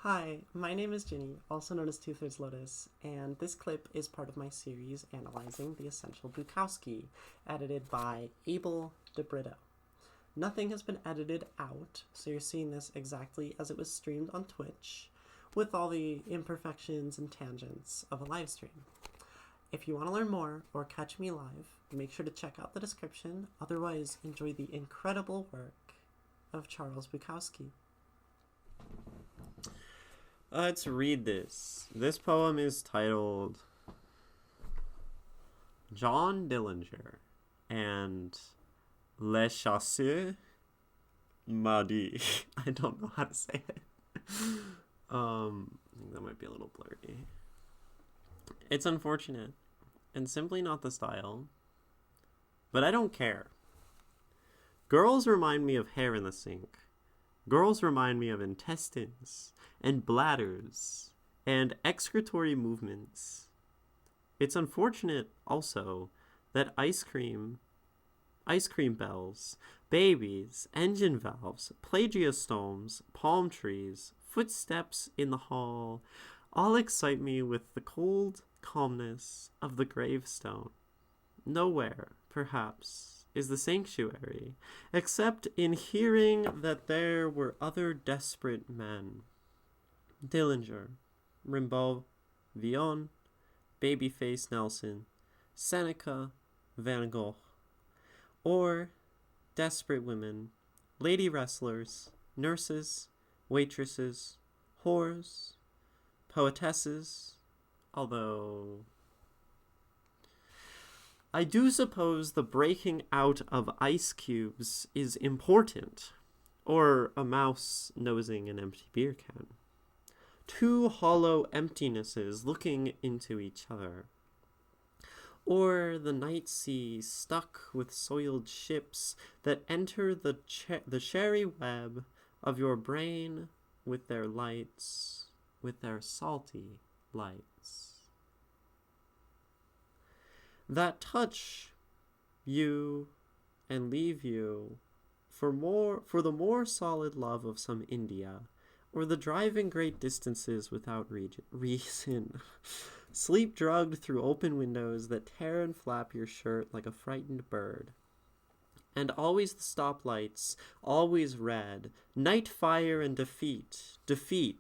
Hi, my name is Ginny, also known as Two-Thirds Lotus, and this clip is part of my series analyzing the Essential Bukowski, edited by Abel DeBrito. Nothing has been edited out, so you're seeing this exactly as it was streamed on Twitch, with all the imperfections and tangents of a live stream. If you want to learn more or catch me live, make sure to check out the description, otherwise enjoy the incredible work of Charles Bukowski. Let's read this. This poem is titled John Dillinger and Le Chasseur maudit. I don't know how to say it. I think that might be a little blurry. It's unfortunate and simply not the style, but I don't care. Girls remind me of hair in the sink. Girls remind me of intestines and bladders and excretory movements. It's unfortunate also that ice cream bells, babies, engine valves, plagiostomes, palm trees, footsteps in the hall all excite me with the cold calmness of the gravestone. Nowhere, perhaps, is the sanctuary, except in hearing that there were other desperate men. Dillinger, Rimbaud, Villon, Babyface Nelson, Seneca, Van Gogh, or desperate women, lady wrestlers, nurses, waitresses, whores, poetesses, although I do suppose the breaking out of ice cubes is important, or a mouse nosing an empty beer can. Two hollow emptinesses looking into each other. Or the night sea stuck with soiled ships that enter the cherry web of your brain with their lights, with their salty lights. That touch you and leave you for the more solid love of some India, or the driving great distances without reason, sleep drugged through open windows that tear and flap your shirt like a frightened bird. And always the stoplights, always red, night fire and defeat,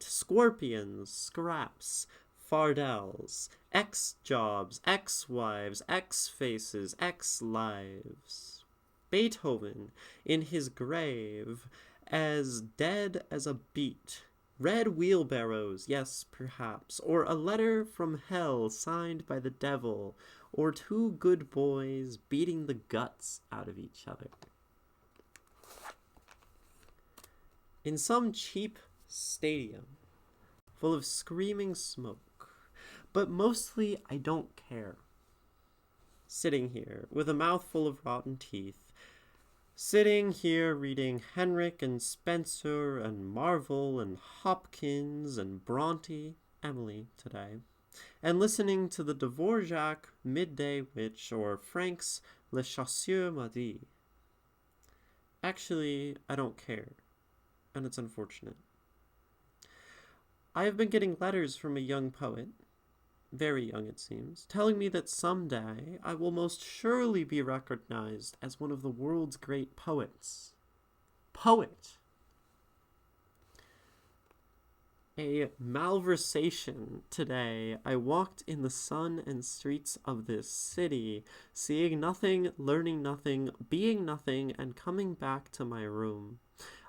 scorpions, scraps, fardels, ex-jobs, ex-wives, ex-faces, ex-lives. Beethoven, in his grave, as dead as a beet. Red wheelbarrows, yes, perhaps, or a letter from hell signed by the devil, or two good boys beating the guts out of each other. In some cheap stadium, full of screaming smoke, but mostly I don't care. Sitting here, with a mouthful of rotten teeth, sitting here reading Henrik and Spencer and Marvel and Hopkins and Bronte, Emily today, and listening to the Dvorak Midday Witch or Frank's Le Chasseur maudit. Actually, I don't care, and it's unfortunate. I have been getting letters from a young poet, very young it seems, telling me that someday I will most surely be recognized as one of the world's great poets. Poet! A malversation today. I walked in the sun and streets of this city, seeing nothing, learning nothing, being nothing, and coming back to my room.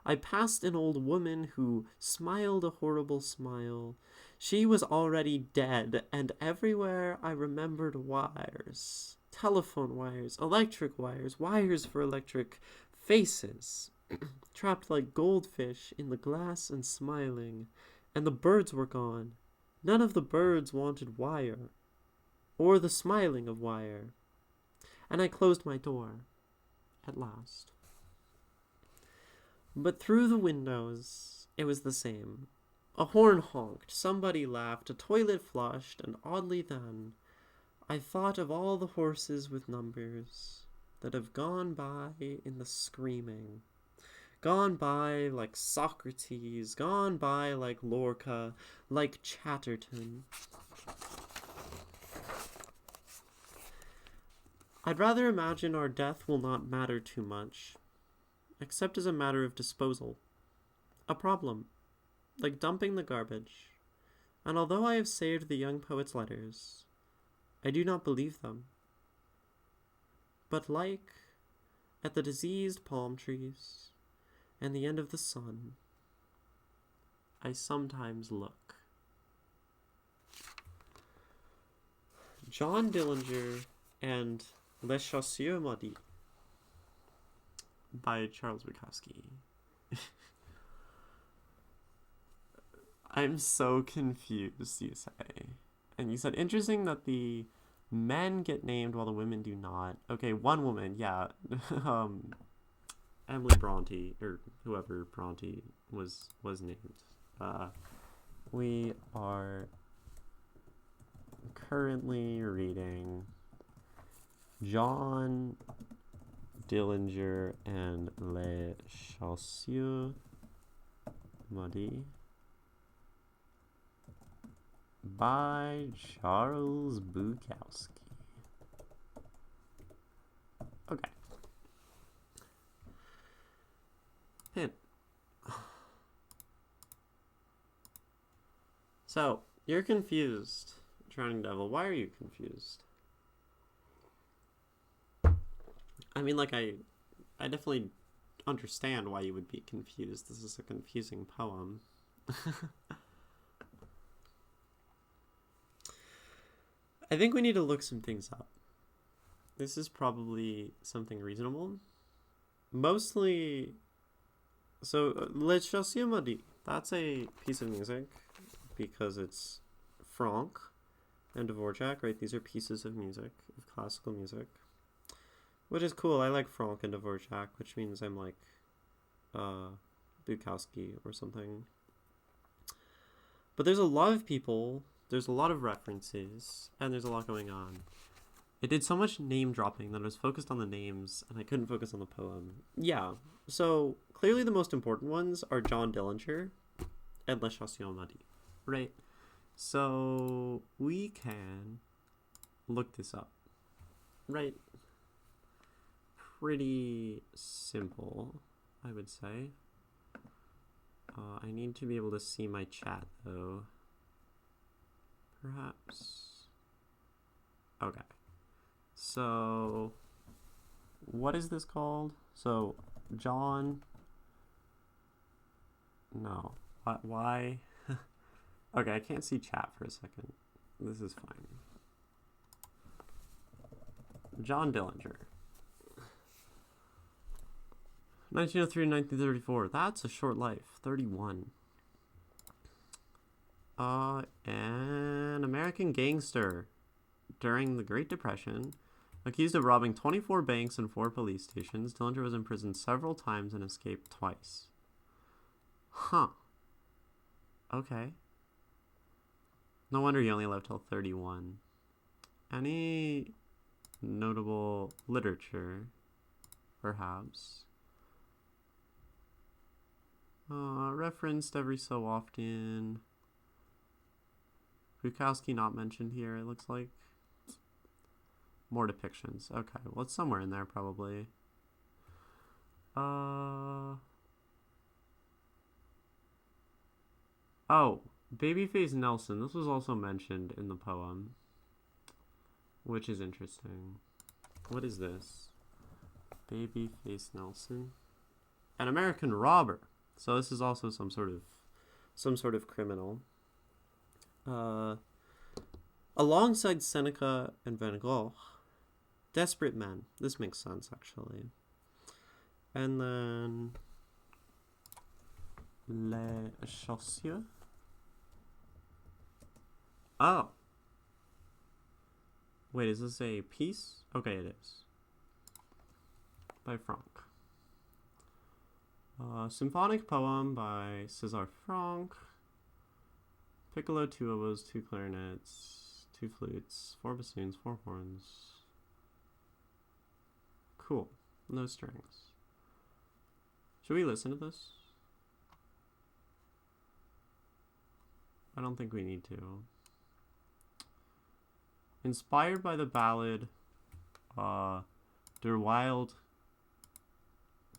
I passed an old woman who smiled a horrible smile. She was already dead, and everywhere I remembered wires. Telephone wires, electric wires, wires for electric faces, trapped like goldfish in the glass and smiling. And the birds were gone. None of the birds wanted wire, or the smiling of wire. And I closed my door, at last. But through the windows, it was the same. A horn honked, somebody laughed, a toilet flushed, and oddly then, I thought of all the horses with numbers that have gone by in the screaming, Gone by like Socrates, gone by like Lorca, like Chatterton. I'd rather imagine our death will not matter too much, except as a matter of disposal. A problem, like dumping the garbage. And although I have saved the young poet's letters, I do not believe them. But like at the diseased palm trees and the end of the sun, I sometimes look. John Dillinger and Les Chasseurs Maudits by Charles Bukowski. I'm so confused, you say. And you said, interesting that the men get named while the women do not. Okay, one woman, yeah. Emily Bronte, or whoever Bronte was named. We are currently reading John Dillinger and Les Chasseurs Maudits by Charles Bukowski. Okay. Hint. So, you're confused, Drowning Devil. Why are you confused? I mean, like, I definitely understand why you would be confused. This is a confusing poem. I think we need to look some things up. This is probably something reasonable. Mostly, so Les Chasseurs Maudits, that's a piece of music because it's Franck and Dvorak, right? These are pieces of music, of classical music, which is cool. I like Franck and Dvorak, which means I'm like Bukowski or something. But there's a lot of people, there's a lot of references, and there's a lot going on. It did so much name dropping that I was focused on the names and I couldn't focus on the poem. Yeah, so clearly the most important ones are John Dillinger and Les Chasseurs Maudits, right? So we can look this up, right? Pretty simple, I would say. I need to be able to see my chat though. Perhaps. Okay. So, what is this called? So, John. No. Why? Okay, I can't see chat for a second. This is fine. John Dillinger. 1903 to 1934. That's a short life. 31. An American gangster during the Great Depression, accused of robbing 24 banks and 4 police stations. Dillinger was imprisoned several times and escaped twice. Huh. Okay. No wonder he only lived till 31. Any notable literature, perhaps? Referenced every so often. Bukowski not mentioned here, it looks like. More depictions. Okay, well, it's somewhere in there, probably. Oh, Babyface Nelson. This was also mentioned in the poem, which is interesting. What is this? Babyface Nelson. An American robber. So this is also some sort of criminal. Alongside Seneca and Van Gogh, desperate men. This makes sense, actually. And then Les Chasseurs. Oh. Wait, is this a piece? Okay, it is. By Franck. Symphonic poem by César Franck. Piccolo, 2 oboes, 2 clarinets, 2 flutes, 4 bassoons, 4 horns. Cool. No strings. Should we listen to this? I don't think we need to. Inspired by the ballad Der Wild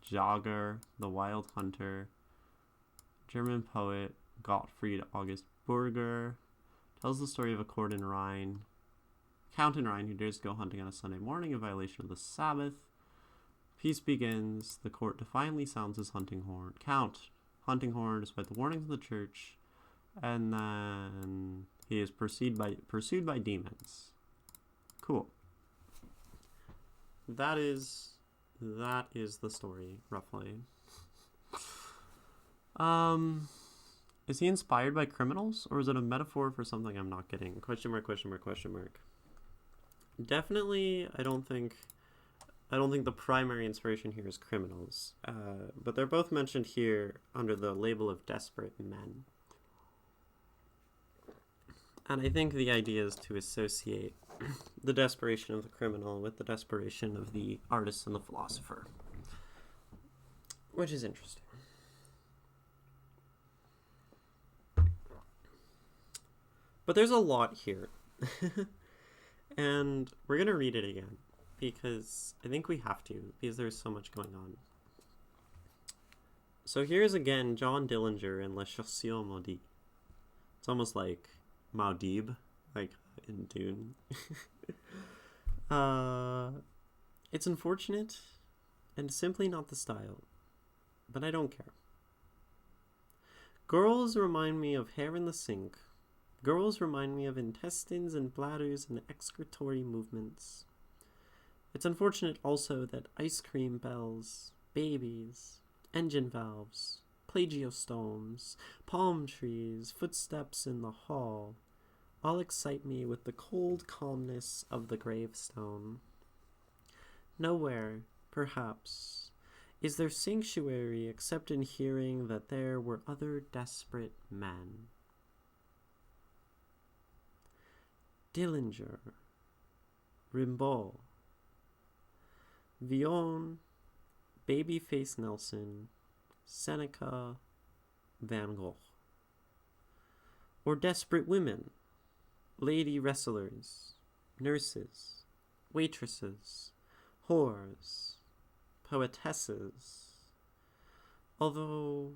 Jagger, The Wild Hunter, German poet Gottfried August Burger tells the story of a count in Rhine who dares to go hunting on a Sunday morning in violation of the Sabbath. Peace begins. The court defiantly sounds his hunting horn. Hunting horn despite the warnings of the church, and then he is pursued by demons. Cool. That is the story, roughly. Is he inspired by criminals, or is it a metaphor for something I'm not getting? Question mark, question mark, question mark. Definitely, I don't think the primary inspiration here is criminals, but they're both mentioned here under the label of desperate men. And I think the idea is to associate the desperation of the criminal with the desperation of the artist and the philosopher, which is interesting. But there's a lot here, and we're going to read it again, because I think we have to, because there's so much going on. So here's again John Dillinger in La Chasseur maudit. It's almost like Maudib, like in Dune. It's unfortunate and simply not the style, but I don't care. Girls remind me of hair in the sink. Girls remind me of intestines and bladders and excretory movements. It's unfortunate also that ice cream bells, babies, engine valves, plagiostomes, palm trees, footsteps in the hall all excite me with the cold calmness of the gravestone. Nowhere, perhaps, is there sanctuary except in hearing that there were other desperate men. Dillinger, Rimbaud, Villon, Babyface Nelson, Seneca, Van Gogh. Or desperate women, lady wrestlers, nurses, waitresses, whores, poetesses. Although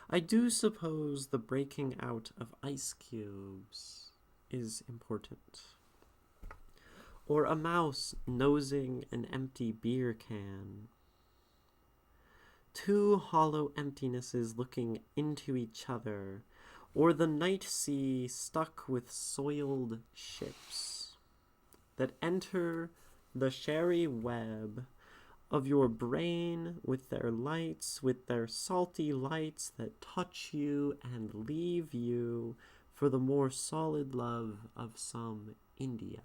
I do suppose the breaking out of ice cubes is important. Or a mouse nosing an empty beer can. Two hollow emptinesses looking into each other, or the night sea stuck with soiled ships that enter the sherry web of your brain with their lights, with their salty lights that touch you and leave you for the more solid love of some India.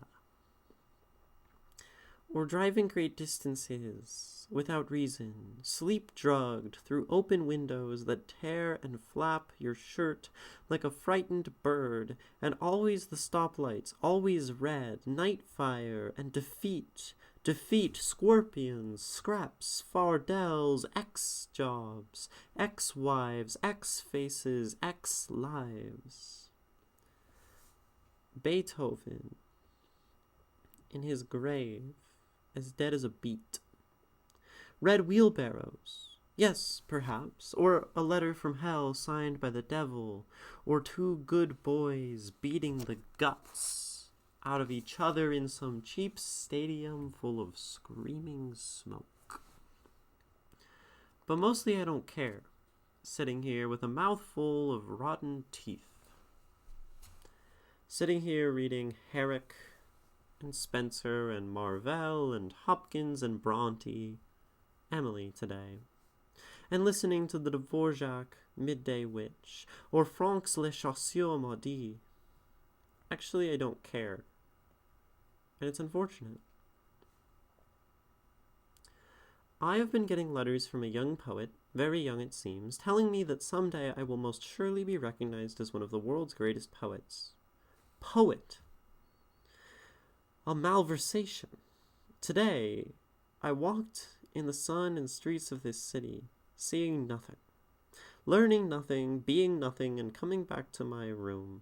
Or driving great distances without reason, sleep-drugged through open windows that tear and flap your shirt like a frightened bird, and always the stoplights, always red, night fire, and defeat, scorpions, scraps, fardels, ex-jobs, ex-wives, ex-faces, ex-lives. Beethoven, in his grave, as dead as a beet. Red wheelbarrows, yes, perhaps, or a letter from hell signed by the devil, or two good boys beating the guts out of each other in some cheap stadium full of screaming smoke. But mostly I don't care, sitting here with a mouthful of rotten teeth. Sitting here reading Herrick and Spencer and Marvell and Hopkins and Bronte, Emily today, and listening to the Dvorak Midday Witch, or Frank's Les Chasseurs maudits. Actually, I don't care, and it's unfortunate. I have been getting letters from a young poet, very young it seems, telling me that someday I will most surely be recognized as one of the world's greatest poets. Poet. A malversation. Today, I walked in the sun and streets of this city, seeing nothing, learning nothing, being nothing, and coming back to my room,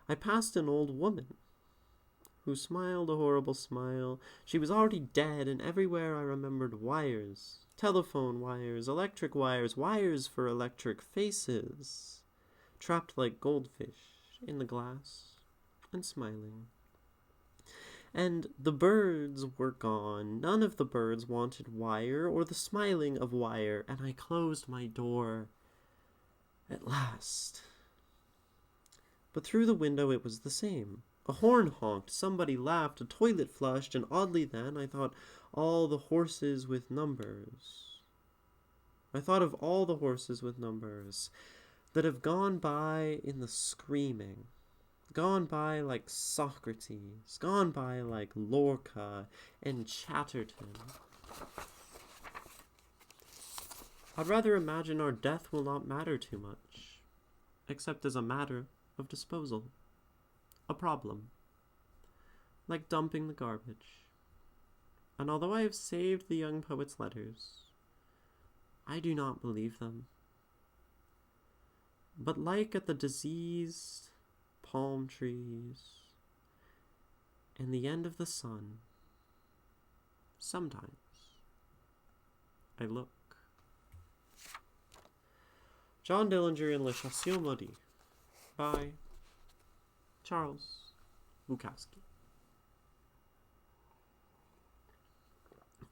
I passed an old woman who smiled a horrible smile. She was already dead, and everywhere I remembered wires, telephone wires, electric wires, wires for electric faces, trapped like goldfish in the glass and smiling. And the birds were gone. None of the birds wanted wire or the smiling of wire, and I closed my door at last. But through the window it was the same. A horn honked, somebody laughed, a toilet flushed, and oddly then I thought all the horses with numbers. I thought of all the horses with numbers that have gone by in the screaming, gone by like Socrates, gone by like Lorca and Chatterton. I'd rather imagine our death will not matter too much, except as a matter of disposal, a problem, like dumping the garbage. And although I have saved the young poet's letters, I do not believe them. But like at the diseased palm trees and the end of the sun, sometimes I look. John Dillinger in Le Chasseur Maudit by Charles Bukowski.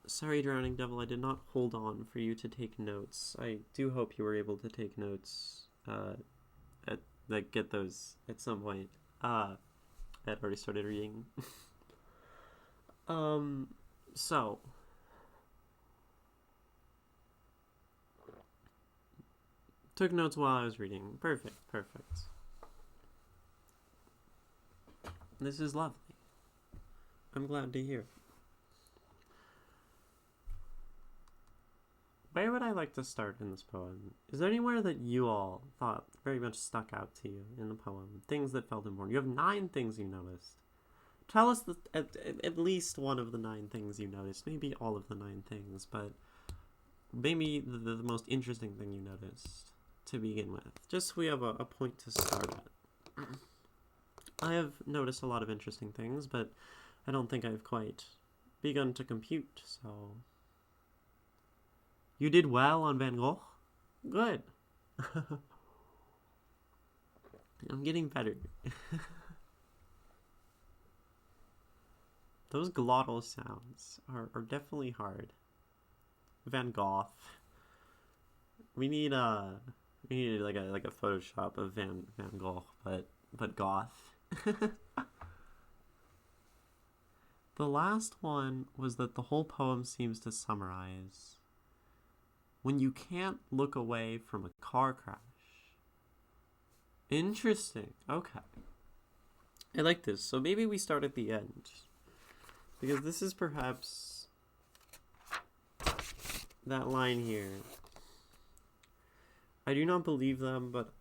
Sorry, Drowning Devil, I did not hold on for you to take notes. I do hope you were able to take notes, get those at some point. I had already started reading. So. Took notes while I was reading. Perfect. This is lovely. I'm glad to hear. Where would I like to start in this poem? Is there anywhere that you all thought very much stuck out to you in the poem? Things that felt important. You have 9 things you noticed. Tell us at least one of the 9 things you noticed. Maybe all of the 9 things, but maybe the most interesting thing you noticed to begin with. Just so we have a point to start at. I have noticed a lot of interesting things, but I don't think I've quite begun to compute, so... You did well on Van Gogh? Good. I'm getting better. Those glottal sounds are definitely hard. Van Gogh. We need like a Photoshop of Van Gogh, but goth. The last one was that the whole poem seems to summarize when you can't look away from a car crash. Interesting. Okay. I like this. So maybe we start at the end, because this is perhaps that line here. I do not believe them, but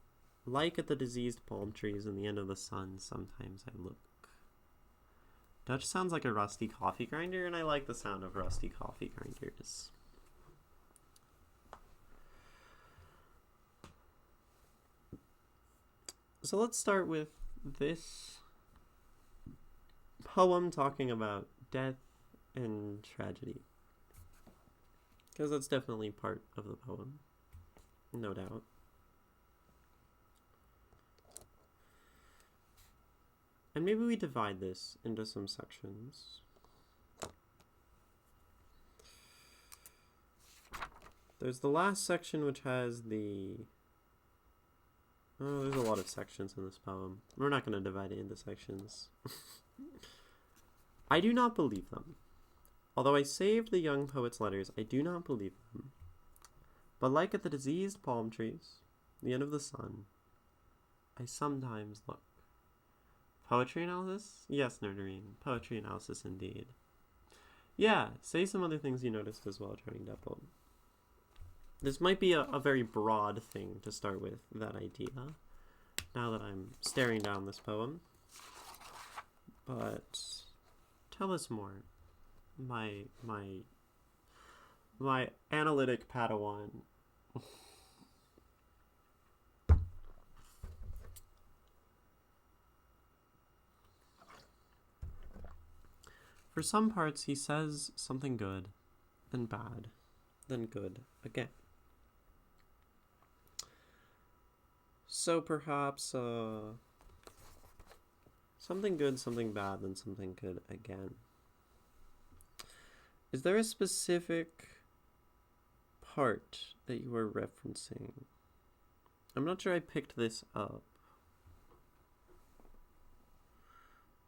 like at the diseased palm trees in the end of the sun, sometimes I look. Dutch sounds like a rusty coffee grinder, and I like the sound of rusty coffee grinders. So let's start with this poem talking about death and tragedy, because that's definitely part of the poem, no doubt. And maybe we divide this into some sections. There's the last section, which has the... Oh, there's a lot of sections in this poem. We're not going to divide it into sections. I do not believe them. Although I saved the young poet's letters, I do not believe them. But like at the diseased palm trees, the end of the sun, I sometimes look. Poetry analysis? Yes, Nerdarine. Poetry analysis indeed. Yeah, say some other things you noticed as well, Drowning Devil. This might be a very broad thing to start with, that idea, now that I'm staring down this poem. But tell us more, my my analytic Padawan. For some parts, he says something good, then bad, then good again. So perhaps something good, something bad, then something good again. Is there a specific part that you are referencing? I'm not sure I picked this up.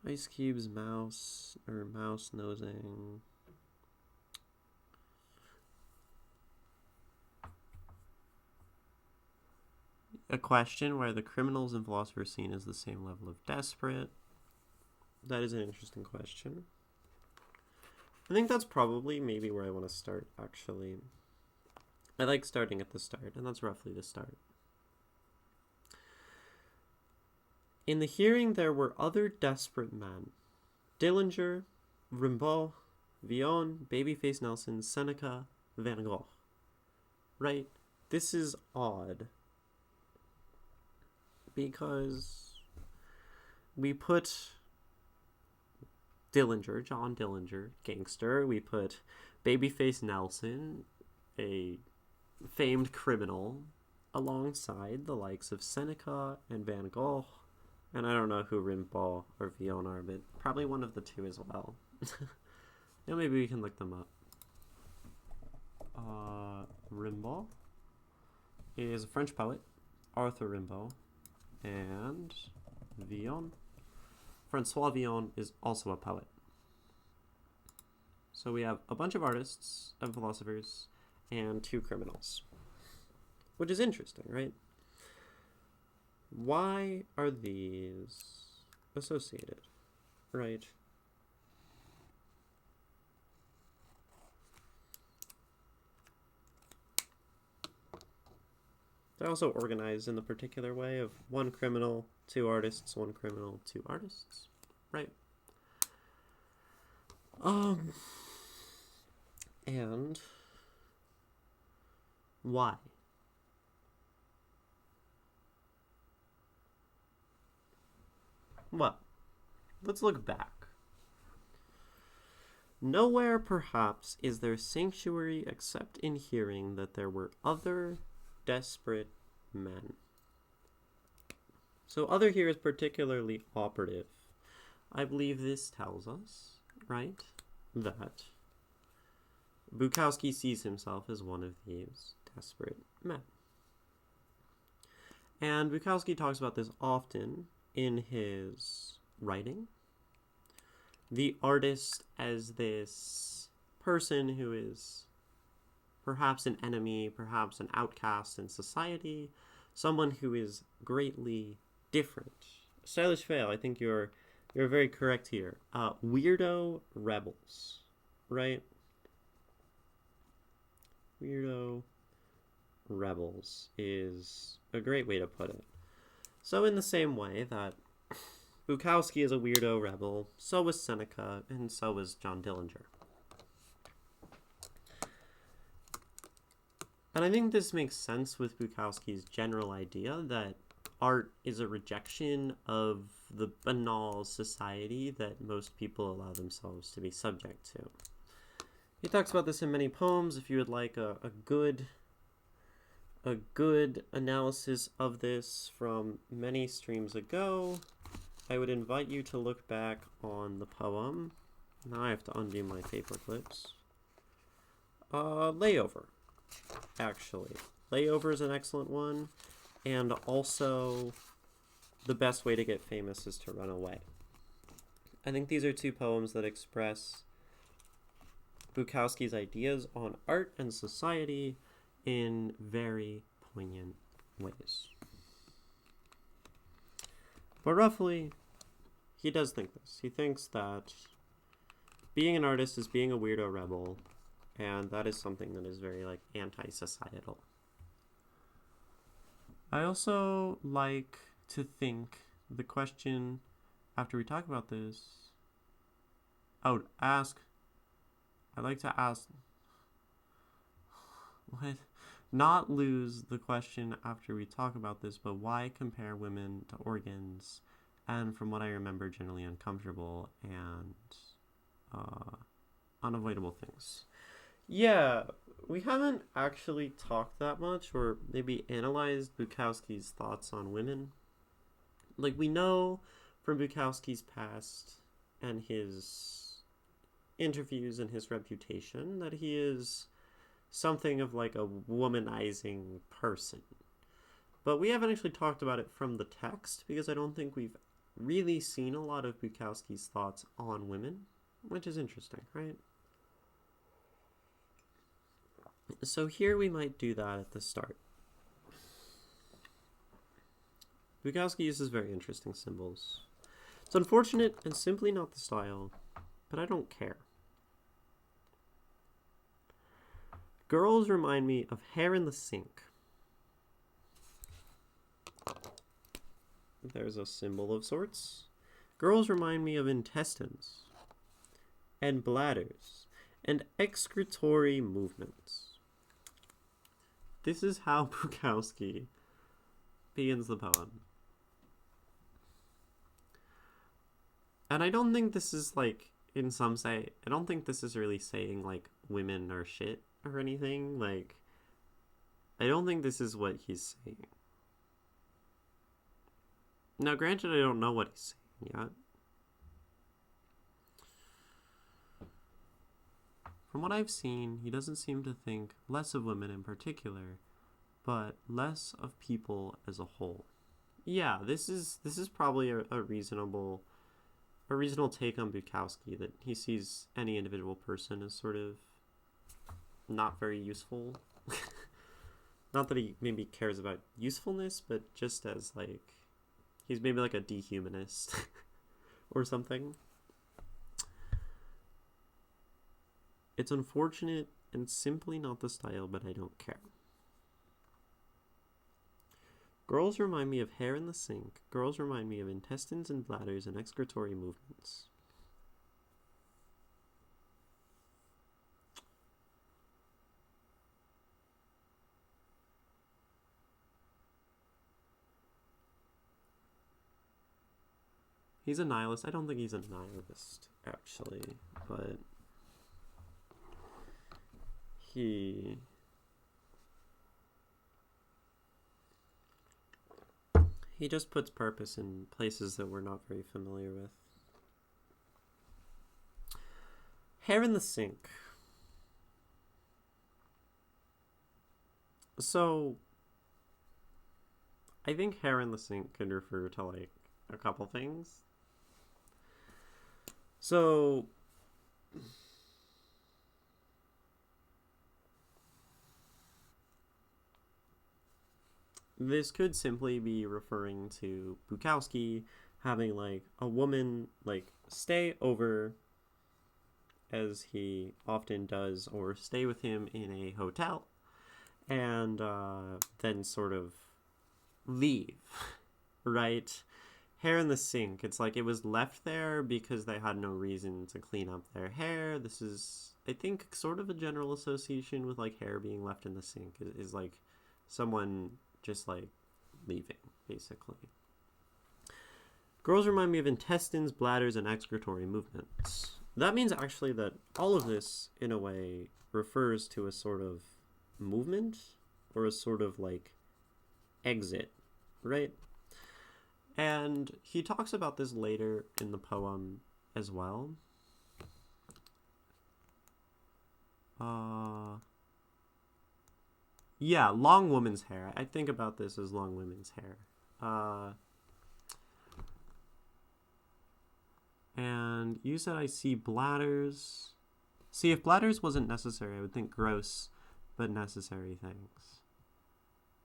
Ice Cube's mouse nosing. A question where the criminals and philosophers seen as the same level of desperate. That is an interesting question. I think that's probably maybe where I want to start, actually. I like starting at the start, and that's roughly the start. In the hearing, there were other desperate men. Dillinger, Rimbaud, Villon, Babyface Nelson, Seneca, Van Gogh. Right? This is odd. Because we put Dillinger, John Dillinger, gangster. We put Babyface Nelson, a famed criminal, alongside the likes of Seneca and Van Gogh. And I don't know who Rimbaud or Villon are, but probably one of the two as well. Yeah, maybe we can look them up. Rimbaud is a French poet, Arthur Rimbaud, and Villon. Francois Villon is also a poet. So we have a bunch of artists and philosophers and two criminals, which is interesting, right? Why are these associated, right? They're also organized in the particular way of one criminal, two artists, one criminal, two artists, right? And why? Well, let's look back. Nowhere, perhaps, is there sanctuary except in hearing that there were other desperate men. So other here is particularly operative. I believe this tells us, right, that Bukowski sees himself as one of these desperate men. And Bukowski talks about this often in his writing. The artist as this person who is perhaps an enemy, perhaps an outcast in society, someone who is greatly different. Stylish fail, I think you're very correct here. Weirdo rebels, right? Weirdo rebels is a great way to put it. So in the same way that Bukowski is a weirdo rebel, so was Seneca, and so was John Dillinger. And I think this makes sense with Bukowski's general idea that art is a rejection of the banal society that most people allow themselves to be subject to. He talks about this in many poems. If you would like a good analysis of this from many streams ago, I would invite you to look back on the poem. Now I have to undo my paper clips. Layover. Actually, Layover is an excellent one, and also The Best Way to Get Famous is to Run Away. I think these are two poems that express Bukowski's ideas on art and society in very poignant ways. But roughly, he does think this. He thinks that being an artist is being a weirdo rebel, and that is something that is very, anti-societal. I also like to think the question, after we talk about this, I'd like to ask, what? Not lose the question after we talk about this, but why compare women to organs? And from what I remember, generally uncomfortable and unavoidable things. Yeah, we haven't actually talked that much or maybe analyzed Bukowski's thoughts on women. Like, we know from Bukowski's past and his interviews and his reputation that he is something of like a womanizing person. But we haven't actually talked about it from the text because I don't think we've really seen a lot of Bukowski's thoughts on women, which is interesting, right? So here we might do that at the start. Bukowski uses very interesting symbols. It's unfortunate and simply not the style, but I don't care. Girls remind me of hair in the sink. There's a symbol of sorts. Girls remind me of intestines and bladders and excretory movements. This is how Bukowski begins the poem. And I don't think this is like, in some say, I don't think this is really saying like women are shit or anything. Like, I don't think this is what he's saying. Now, granted, I don't know what he's saying yet. From what I've seen, he doesn't seem to think less of women in particular, but less of people as a whole. Yeah, this is probably a reasonable take on Bukowski, that he sees any individual person as sort of not very useful. Not that he maybe cares about usefulness, but just as like he's maybe like a dehumanist or something. It's unfortunate and simply not the style, but I don't care. Girls remind me of hair in the sink. Girls remind me of intestines and bladders and excretory movements. He's a nihilist. I don't think he's a nihilist, actually, but he just puts purpose in places that we're not very familiar with. Hair in the sink. So, I think hair in the sink could refer to like a couple things. So, this could simply be referring to Bukowski having like a woman like stay over, as he often does, or stay with him in a hotel, and then sort of leave, right? Hair in the sink. It's like it was left there because they had no reason to clean up their hair. This is, I think, sort of a general association with like hair being left in the sink is like someone just like leaving, basically. Girls remind me of intestines, bladders, and excretory movements. That means actually that all of this, in a way, refers to a sort of movement or a sort of like exit, right? And he talks about this later in the poem as well. Yeah, long woman's hair. I think about this as long women's hair. And you said I see bladders. See, if bladders wasn't necessary, I would think gross but necessary things.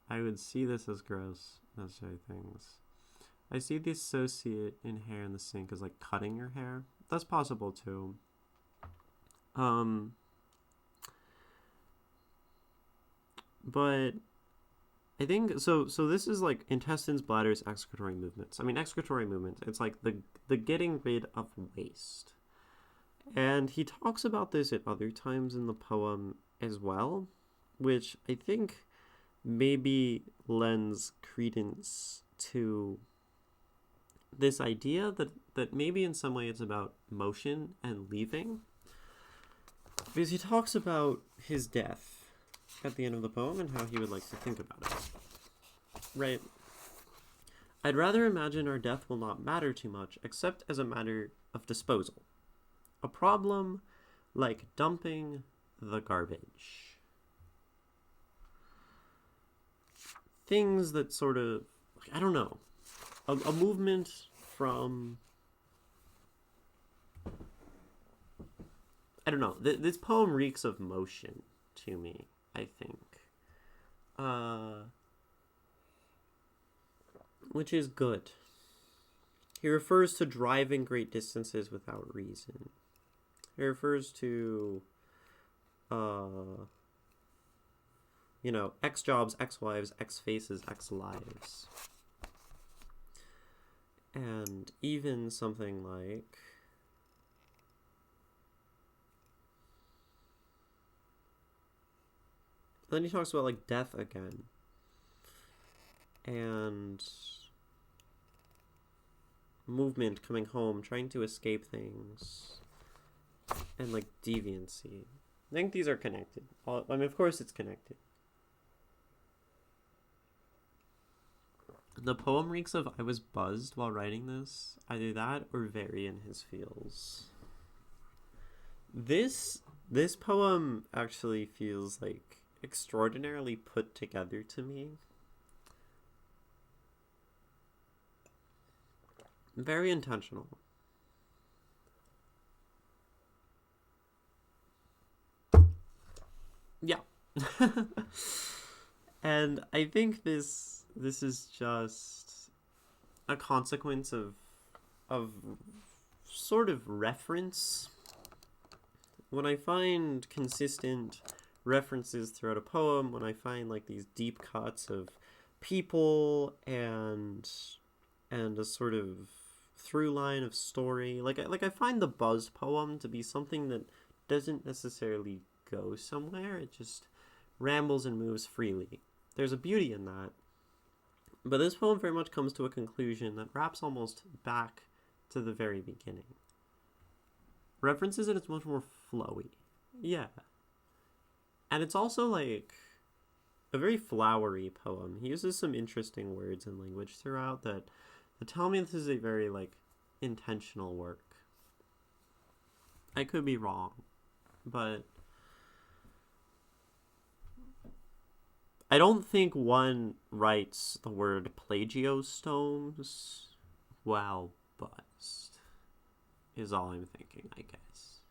I would see this as gross, necessary things. I see the associate in hair in the sink as like cutting your hair. That's possible too. But I think so this is like intestines, bladders, excretory movements. I mean, excretory movements, it's like the getting rid of waste. And he talks about this at other times in the poem as well. which I think maybe lends credence to this idea that maybe in some way it's about motion and leaving. Because he talks about his death at the end of the poem and how he would like to think about it. Right? I'd rather imagine our death will not matter too much, except as a matter of disposal. A problem like dumping the garbage. Things that sort of, I don't know, a movement from, I don't know, this poem reeks of motion to me, I think. Which is good. He refers to driving great distances without reason. He refers to, X jobs, X wives, X faces, X lives. And even something like, then he talks about like death again. And movement, coming home, trying to escape things. And like deviancy. I think these are connected. I mean, of course it's connected. The poem reeks of I was buzzed while writing this. Either that or very in his feels. This poem actually feels like extraordinarily put together to me. Very intentional. Yeah. And I think this is just a consequence of sort of reference. When I find consistent references throughout a poem, when I find like these deep cuts of people and a sort of through line of story, like I find the Buzz poem to be something that doesn't necessarily go somewhere. It just rambles and moves freely. There's a beauty in that. But this poem very much comes to a conclusion that wraps almost back to the very beginning. References it, it's much more flowy. Yeah. And it's also like a very flowery poem. He uses some interesting words and language throughout that tell me this is a very like intentional work. I could be wrong, but I don't think one writes the word plagiostomes while buzzed, is all I'm thinking, I guess.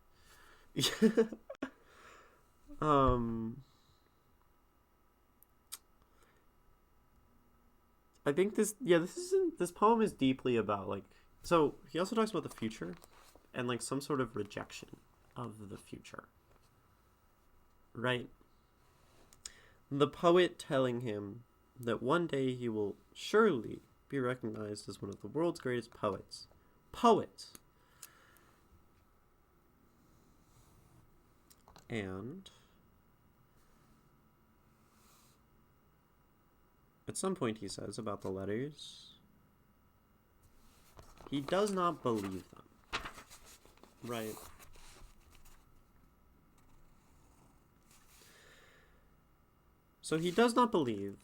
I think this poem is deeply about like, so he also talks about the future and like some sort of rejection of the future, right? The poet telling him that one day he will surely be recognized as one of the world's greatest poets. And at some point he says about the letters, he does not believe them. Right? So he does not believe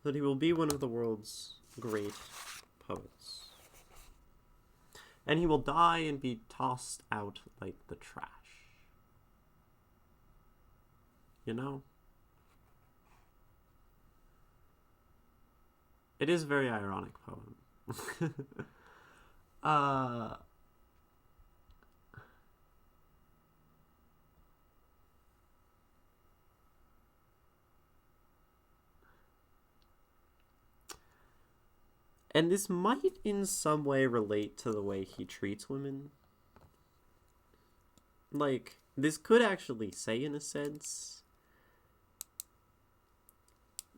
that he will be one of the world's great poets. And he will die and be tossed out like the trash. You know? It is a very ironic poem. And this might in some way relate to the way he treats women. Like, this could actually say in a sense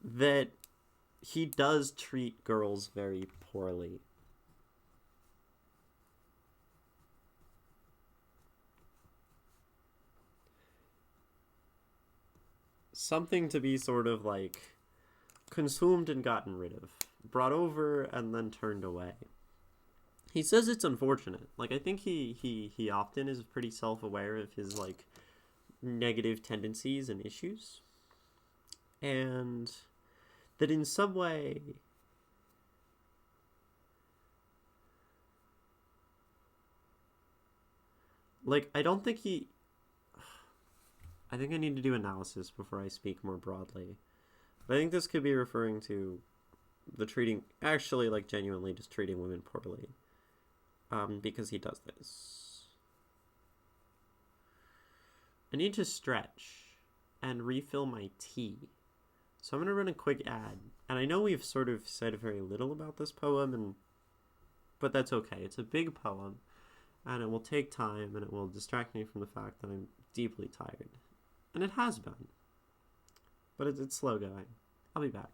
that he does treat girls very poorly. something to be sort of like consumed and gotten rid of, brought over and then turned away. He says it's unfortunate. Like, I think he often is pretty self-aware of his, like, negative tendencies and issues. And that in some way, like, I don't think he... I think I need to do analysis before I speak more broadly. But I think this could be referring to the treating... Actually, like, genuinely just treating women poorly. Because he does this. I need to stretch and refill my tea. So I'm going to run a quick ad. And I know we've sort of said very little about this poem, but that's okay. It's a big poem, and it will take time, and it will distract me from the fact that I'm deeply tired. And it has been. But it's slow going. I'll be back.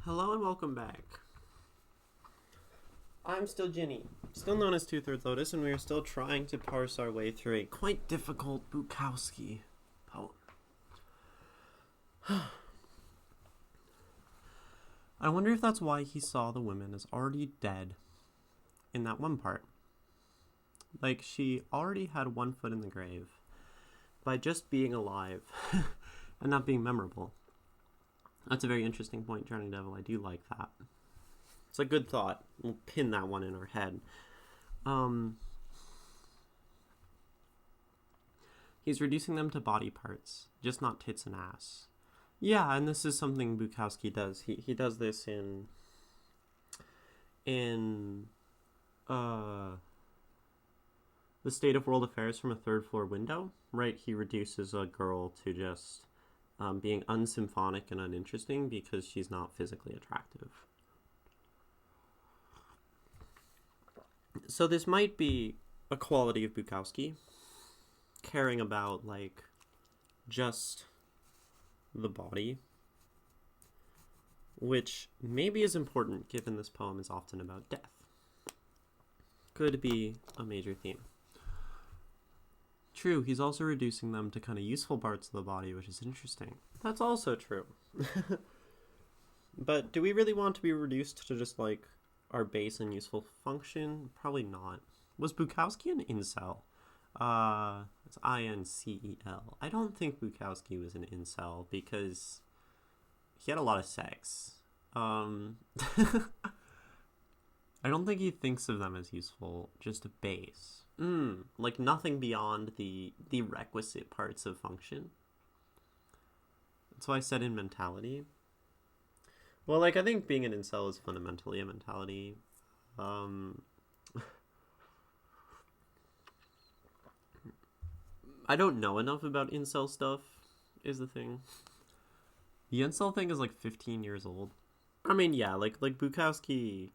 Hello and welcome back. I'm still Ginny, still known as Two-Thirds Lotus, and we are still trying to parse our way through a quite difficult Bukowski poem. I wonder if that's why he saw the women as already dead in that one part. Like, she already had one foot in the grave by just being alive and not being memorable. That's a very interesting point, Drowning Devil. I do like that. It's a good thought. We'll pin that one in our head. He's reducing them to body parts, just not tits and ass. Yeah, and this is something Bukowski does. He does this in The State of World Affairs from a Third Floor Window, right? He reduces a girl to just being unsymphonic and uninteresting because she's not physically attractive. So this might be a quality of Bukowski, caring about, like, just the body, which maybe is important given this poem is often about death. Could be a major theme. True, he's also reducing them to kind of useful parts of the body, which is interesting. That's also true. But do we really want to be reduced to just, like, our base and useful function? Probably not. Was Bukowski an incel? It's Incel. I don't think Bukowski was an incel because he had a lot of sex. I don't think he thinks of them as useful, just a base. Like nothing beyond the requisite parts of function. That's why I said in mentality. Well, like, I think being an incel is fundamentally a mentality. I don't know enough about incel stuff, is the thing. The incel thing is like 15 years old. I mean, yeah, like Bukowski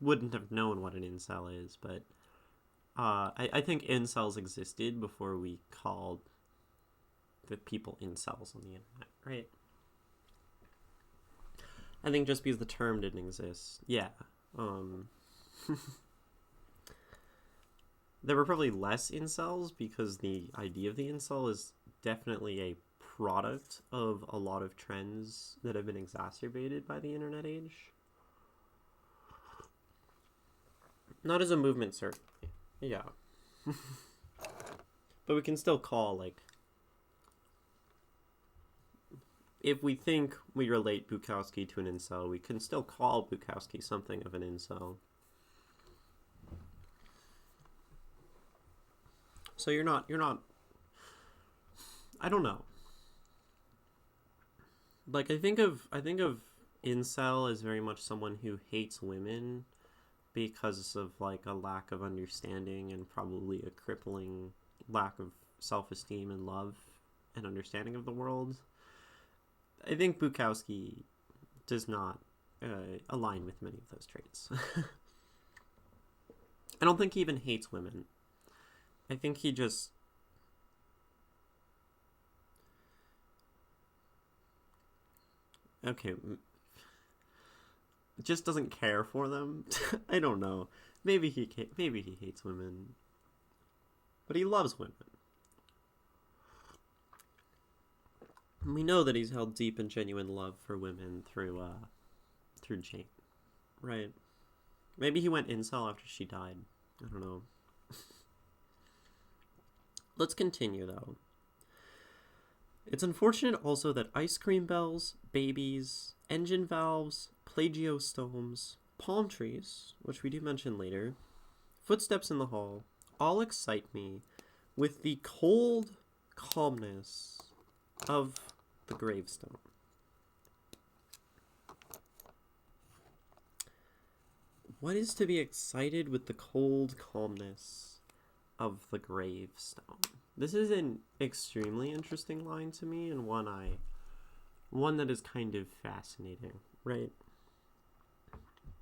wouldn't have known what an incel is, but I think incels existed before we called the people incels on the internet, right? I think just because the term didn't exist, yeah. There were probably less incels because the idea of the incel is definitely a product of a lot of trends that have been exacerbated by the internet age. Not as a movement, certainly. Yeah. But we can still call, like, if we think we relate Bukowski to an incel, we can still call Bukowski something of an incel. So you're not I don't know. Like I think of incel as very much someone who hates women because of like a lack of understanding and probably a crippling lack of self-esteem and love and understanding of the world. I think Bukowski does not align with many of those traits. I don't think he even hates women. I think he just... Okay. Just doesn't care for them. I don't know. Maybe he hates women. But he loves women. We know that he's held deep and genuine love for women through Jane. Right. Maybe he went incel after she died. I don't know. Let's continue, though. It's unfortunate also that ice cream bells, babies, engine valves, plagiostomes, palm trees, which we do mention later, footsteps in the hall, all excite me with the cold calmness of the gravestone. What is to be excited with the cold calmness of the gravestone? This is an extremely interesting line to me, and one that is kind of fascinating, right?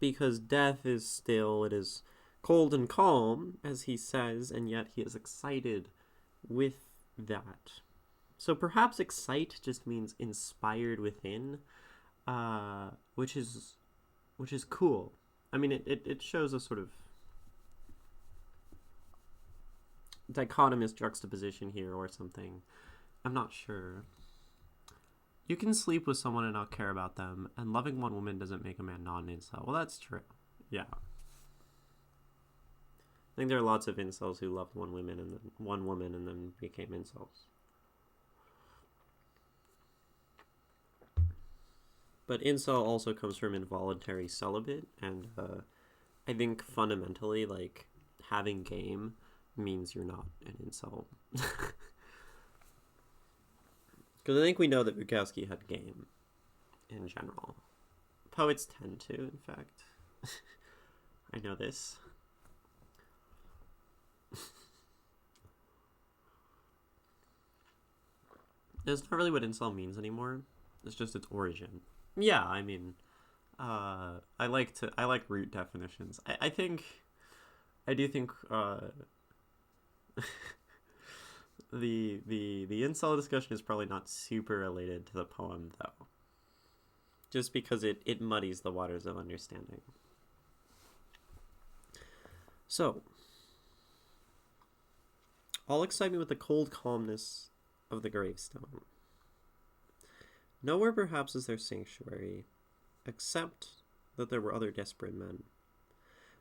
Because death is still, it is cold and calm, as he says, and yet he is excited with that. So perhaps excite just means inspired within, which is cool. I mean, it shows a sort of dichotomous juxtaposition here or something. I'm not sure. You can sleep with someone and not care about them, and loving one woman doesn't make a man not an incel. Well, that's true. Yeah. I think there are lots of incels who loved one woman and then became incels. But incel also comes from involuntary celibate, and I think fundamentally, like, having game means you're not an incel. Because I think we know that Bukowski had game in general. Poets tend to, in fact. I know this. It's not really what incel means anymore. It's just its origin. Yeah, I mean, I like root definitions. I do think the incel discussion is probably not super related to the poem, though. Just because it muddies the waters of understanding. So, all excite me with the cold calmness of the gravestone. Nowhere perhaps is there sanctuary, except that there were other desperate men.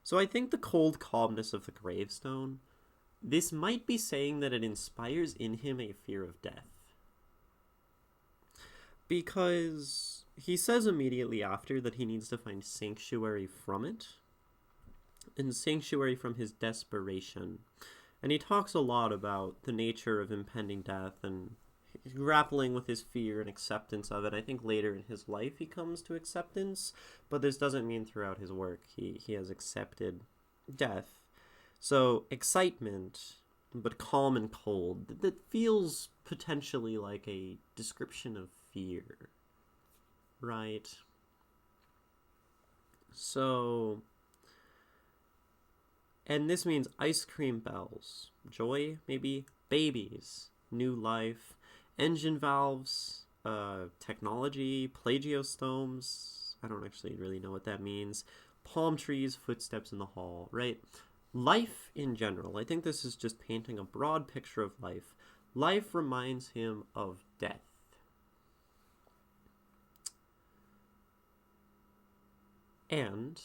So I think the cold calmness of the gravestone this might be saying that it inspires in him a fear of death. Because he says immediately after that he needs to find sanctuary from it, and sanctuary from his desperation. And he talks a lot about the nature of impending death and grappling with his fear and acceptance of it. I think later in his life he comes to acceptance, but this doesn't mean throughout his work he has accepted death. So excitement, but calm and cold, that feels potentially like a description of fear, right? So, and this means ice cream bells, joy, maybe, babies, new life, engine valves, technology, plagiostomes, I don't actually really know what that means, palm trees, footsteps in the hall, right? Life in general, I think this is just painting a broad picture of life. Life reminds him of death. And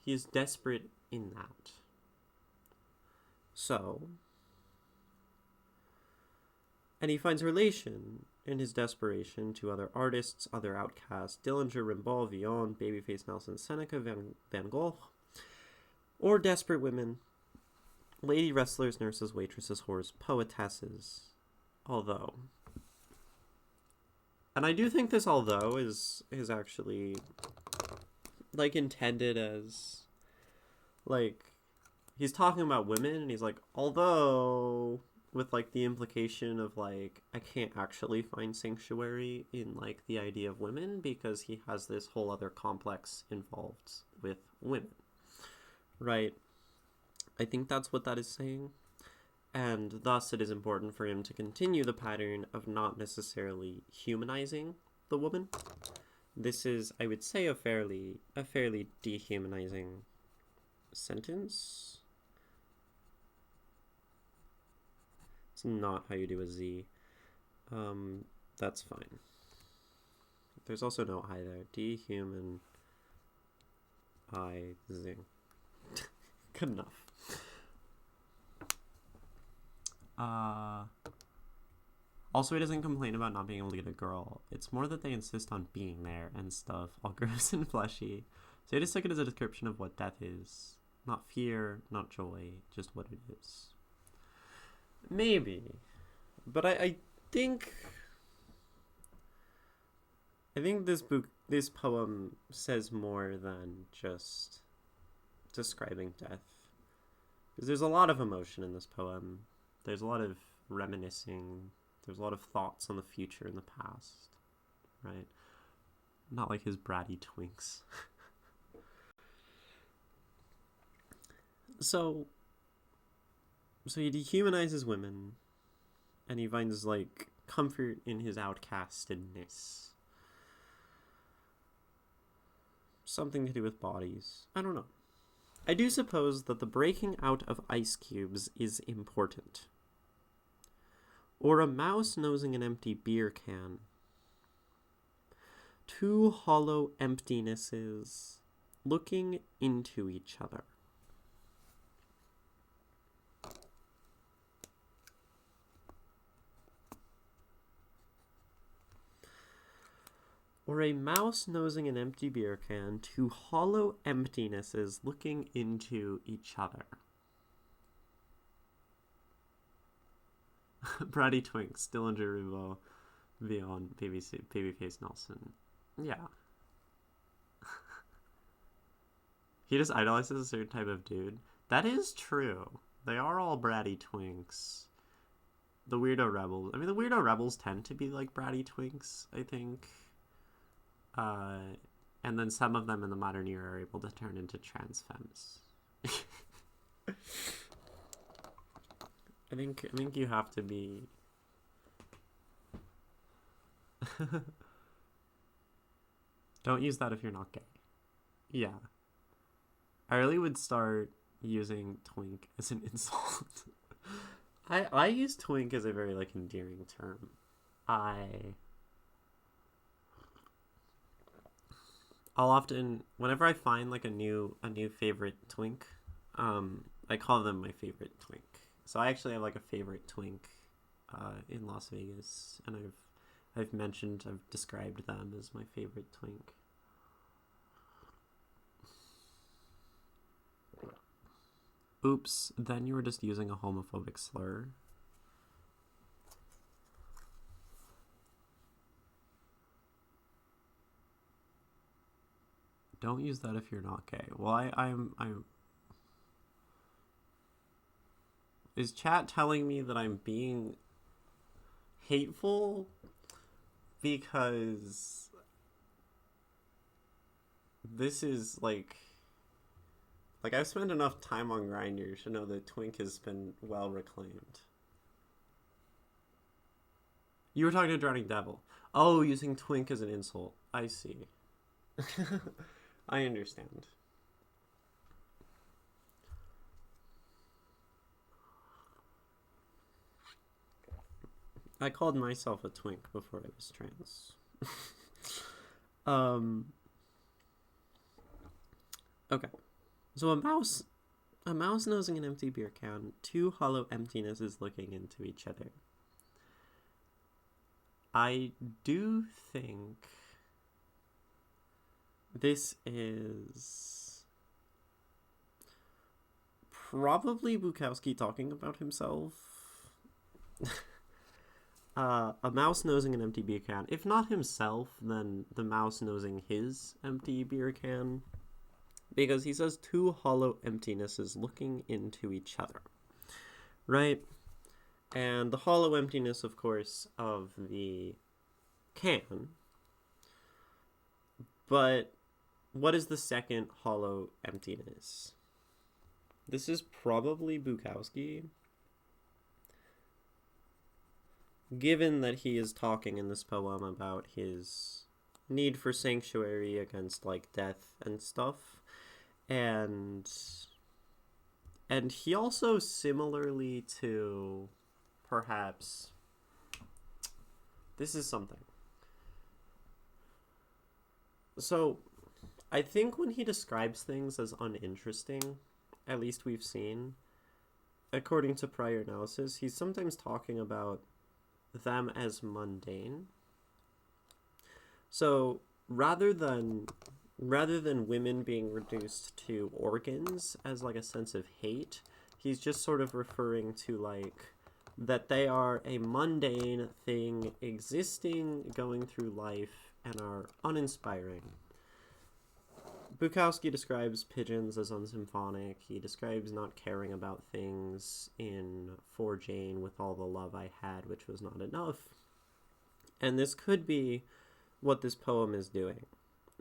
he is desperate in that. So, and he finds relation in his desperation to other artists, other outcasts, Dillinger, Rimbaud, Villon, Babyface Nelson, Seneca, Van Gogh, or desperate women, lady wrestlers, nurses, waitresses, whores, poetesses. Although, and I do think this although is actually like intended as like he's talking about women and he's like, although, with like the implication of like I can't actually find sanctuary in like the idea of women because he has this whole other complex involved with women, right? I think that's what that is saying, and thus it is important for him to continue the pattern of not necessarily humanizing the woman. This is, I would say, a fairly dehumanizing sentence. It's not how you do a Z. That's fine. There's also no I there. Dehumanizing. Good enough. Also, he doesn't complain about not being able to get a girl. It's more that they insist on being there and stuff, all gross and fleshy. So I just took it as a description of what death is. Not fear, not joy, just what it is. Maybe. But I think this poem says more than just describing death. Because there's a lot of emotion in this poem. There's a lot of reminiscing. There's a lot of thoughts on the future and the past, right? Not like his bratty twinks. So he dehumanizes women, and he finds, like, comfort in his outcastedness. Something to do with bodies. I don't know. I do suppose that the breaking out of ice cubes is important. Or a mouse nosing an empty beer can. Two hollow emptinesses looking into each other. Or a mouse nosing an empty beer can, two hollow emptinesses looking into each other. Bratty Twinks, Dillinger, Rimbaud, Villon, Babyface Nelson. Yeah. He just idolizes a certain type of dude. That is true. They are all bratty twinks. The weirdo rebels. I mean, the weirdo rebels tend to be like bratty twinks, I think. And then some of them in the modern era are able to turn into trans femmes. I think you have to be. Don't use that if you're not gay. Yeah. I really would start using twink as an insult. I use twink as a very like endearing term. I'll often, whenever I find like a new favorite twink, I call them my favorite twink. So I actually have like a favorite twink in Las Vegas, and I've described them as my favorite twink. Oops, then you were just using a homophobic slur. Don't use that if you're not gay. Well, I'm... Is chat telling me that I'm being hateful? Because this is like I've spent enough time on Grindr to know that twink has been well reclaimed. You were talking to Drowning Devil. Oh, using twink as an insult. I see. I understand. I called myself a twink before I was trans. Okay. So a mouse nosing an empty beer can, two hollow emptinesses looking into each other. I do think this is probably Bukowski talking about himself. A mouse nosing an empty beer can. If not himself, then the mouse nosing his empty beer can. Because he says two hollow emptinesses looking into each other. Right? And the hollow emptiness, of course, of the can. But what is the second hollow emptiness? This is probably Bukowski. Given that he is talking in this poem about his need for sanctuary against, like, death and stuff. And he also, similarly to, perhaps, this is something. So, I think when he describes things as uninteresting, at least we've seen, according to prior analysis, he's sometimes talking about them as mundane. So rather than women being reduced to organs as like a sense of hate, he's just sort of referring to like that they are a mundane thing existing, going through life, and are uninspiring. Bukowski describes pigeons as unsymphonic. He describes not caring about things in For Jane with all the love I had, which was not enough. And this could be what this poem is doing.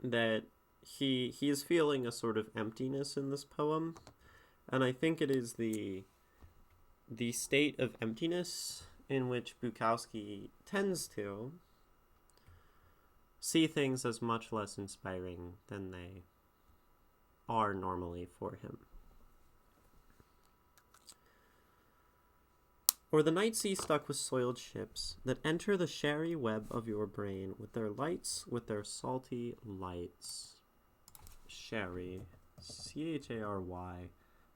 That he is feeling a sort of emptiness in this poem. And I think it is the state of emptiness in which Bukowski tends to see things as much less inspiring than they are normally for him. Or the night sea stuck with soiled ships that enter the sherry web of your brain with their lights, with their salty lights. Sherry. C-H-A-R-Y.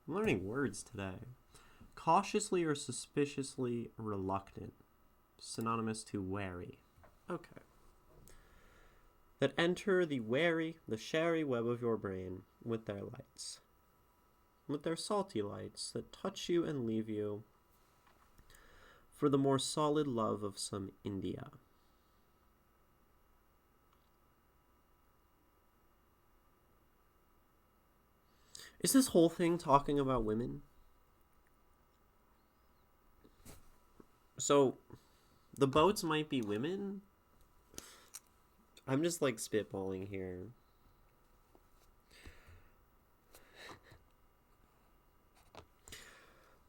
I'm learning words today. Cautiously or suspiciously reluctant. Synonymous to wary. Okay. That enter the sherry web of your brain with their lights. With their salty lights that touch you and leave you for the more solid love of some India. Is this whole thing talking about women? So, the boats might be women? I'm just like spitballing here.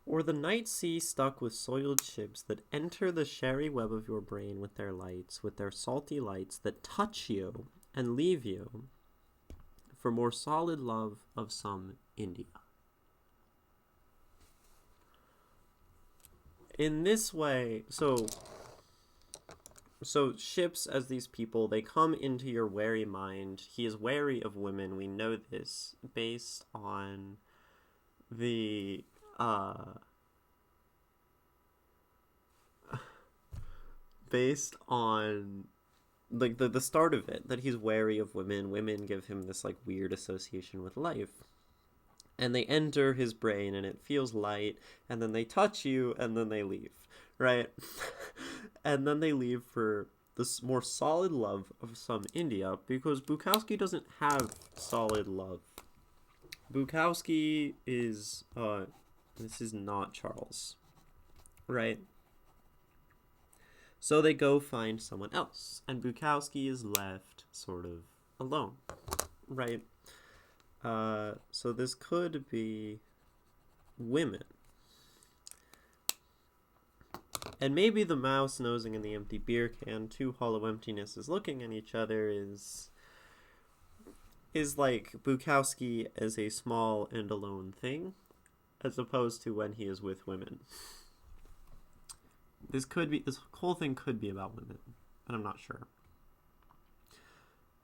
Or the night sea stuck with soiled ships that enter the sherry web of your brain with their lights, with their salty lights that touch you and leave you for more solid love of some India. In this way, so ships as these people, they come into your wary mind. He is wary of women. We know this based on the based on like the start of it, that he's wary of women. Women give him this like weird association with life. And they enter his brain and it feels light, and then they touch you and then they leave, right? And then they leave for this more solid love of some India, because Bukowski doesn't have solid love. Bukowski is this is not Charles, right? So they go find someone else, and Bukowski is left sort of alone, right? So this could be women. And maybe the mouse nosing in the empty beer can, two hollow emptinesses looking at each other, is like Bukowski as a small and alone thing, as opposed to when he is with women. This whole thing could be about women, but I'm not sure.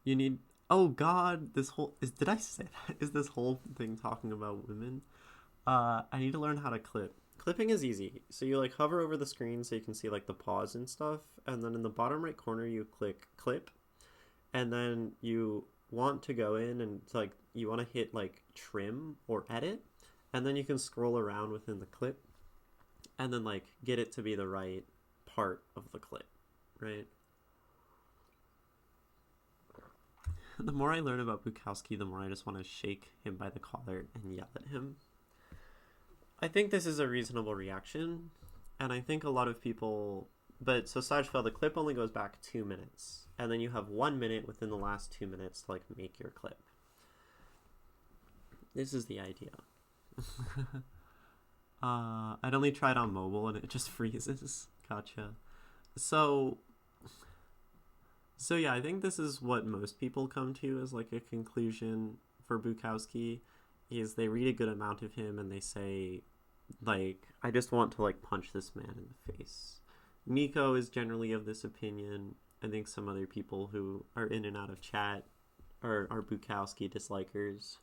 You need, oh god, did I say that? Is this whole thing talking about women? I need to learn how to clip. Clipping is easy. So you like hover over the screen so you can see like the pause and stuff, and then in the bottom right corner you click clip, and then you want to go in and like you want to hit like trim or edit, and then you can scroll around within the clip and then like get it to be the right part of the clip, right? The more I learn about Bukowski, the more I just want to shake him by the collar and yell at him. I think this is a reasonable reaction, and I think a lot of people... But, so Sajfel, the clip only goes back 2 minutes, and then you have 1 minute within the last 2 minutes to, like, make your clip. This is the idea. I'd only tried on mobile, and it just freezes. Gotcha. So yeah, I think this is what most people come to as, like, a conclusion for Bukowski, is they read a good amount of him, and they say, like, I just want to, like, punch this man in the face. Nico is generally of this opinion. I think some other people who are in and out of chat are Bukowski dislikers.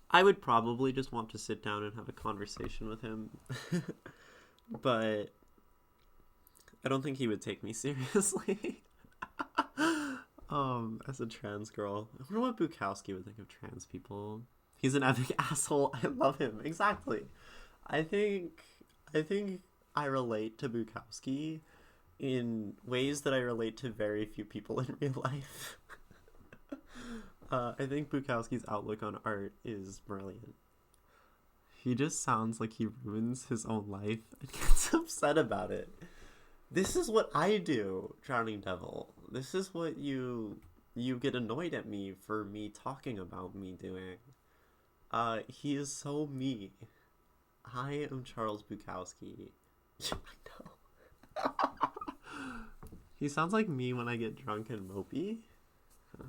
I would probably just want to sit down and have a conversation with him. But I don't think he would take me seriously. As a trans girl. I wonder what Bukowski would think of trans people. He's an epic asshole. I love him. Exactly. I think I relate to Bukowski in ways that I relate to very few people in real life. I think Bukowski's outlook on art is brilliant. He just sounds like he ruins his own life and gets upset about it. This is what I do, Drowning Devil. This is what you get annoyed at me for me talking about me doing. He is so me. I am Charles Bukowski. I know. He sounds like me when I get drunk and mopey.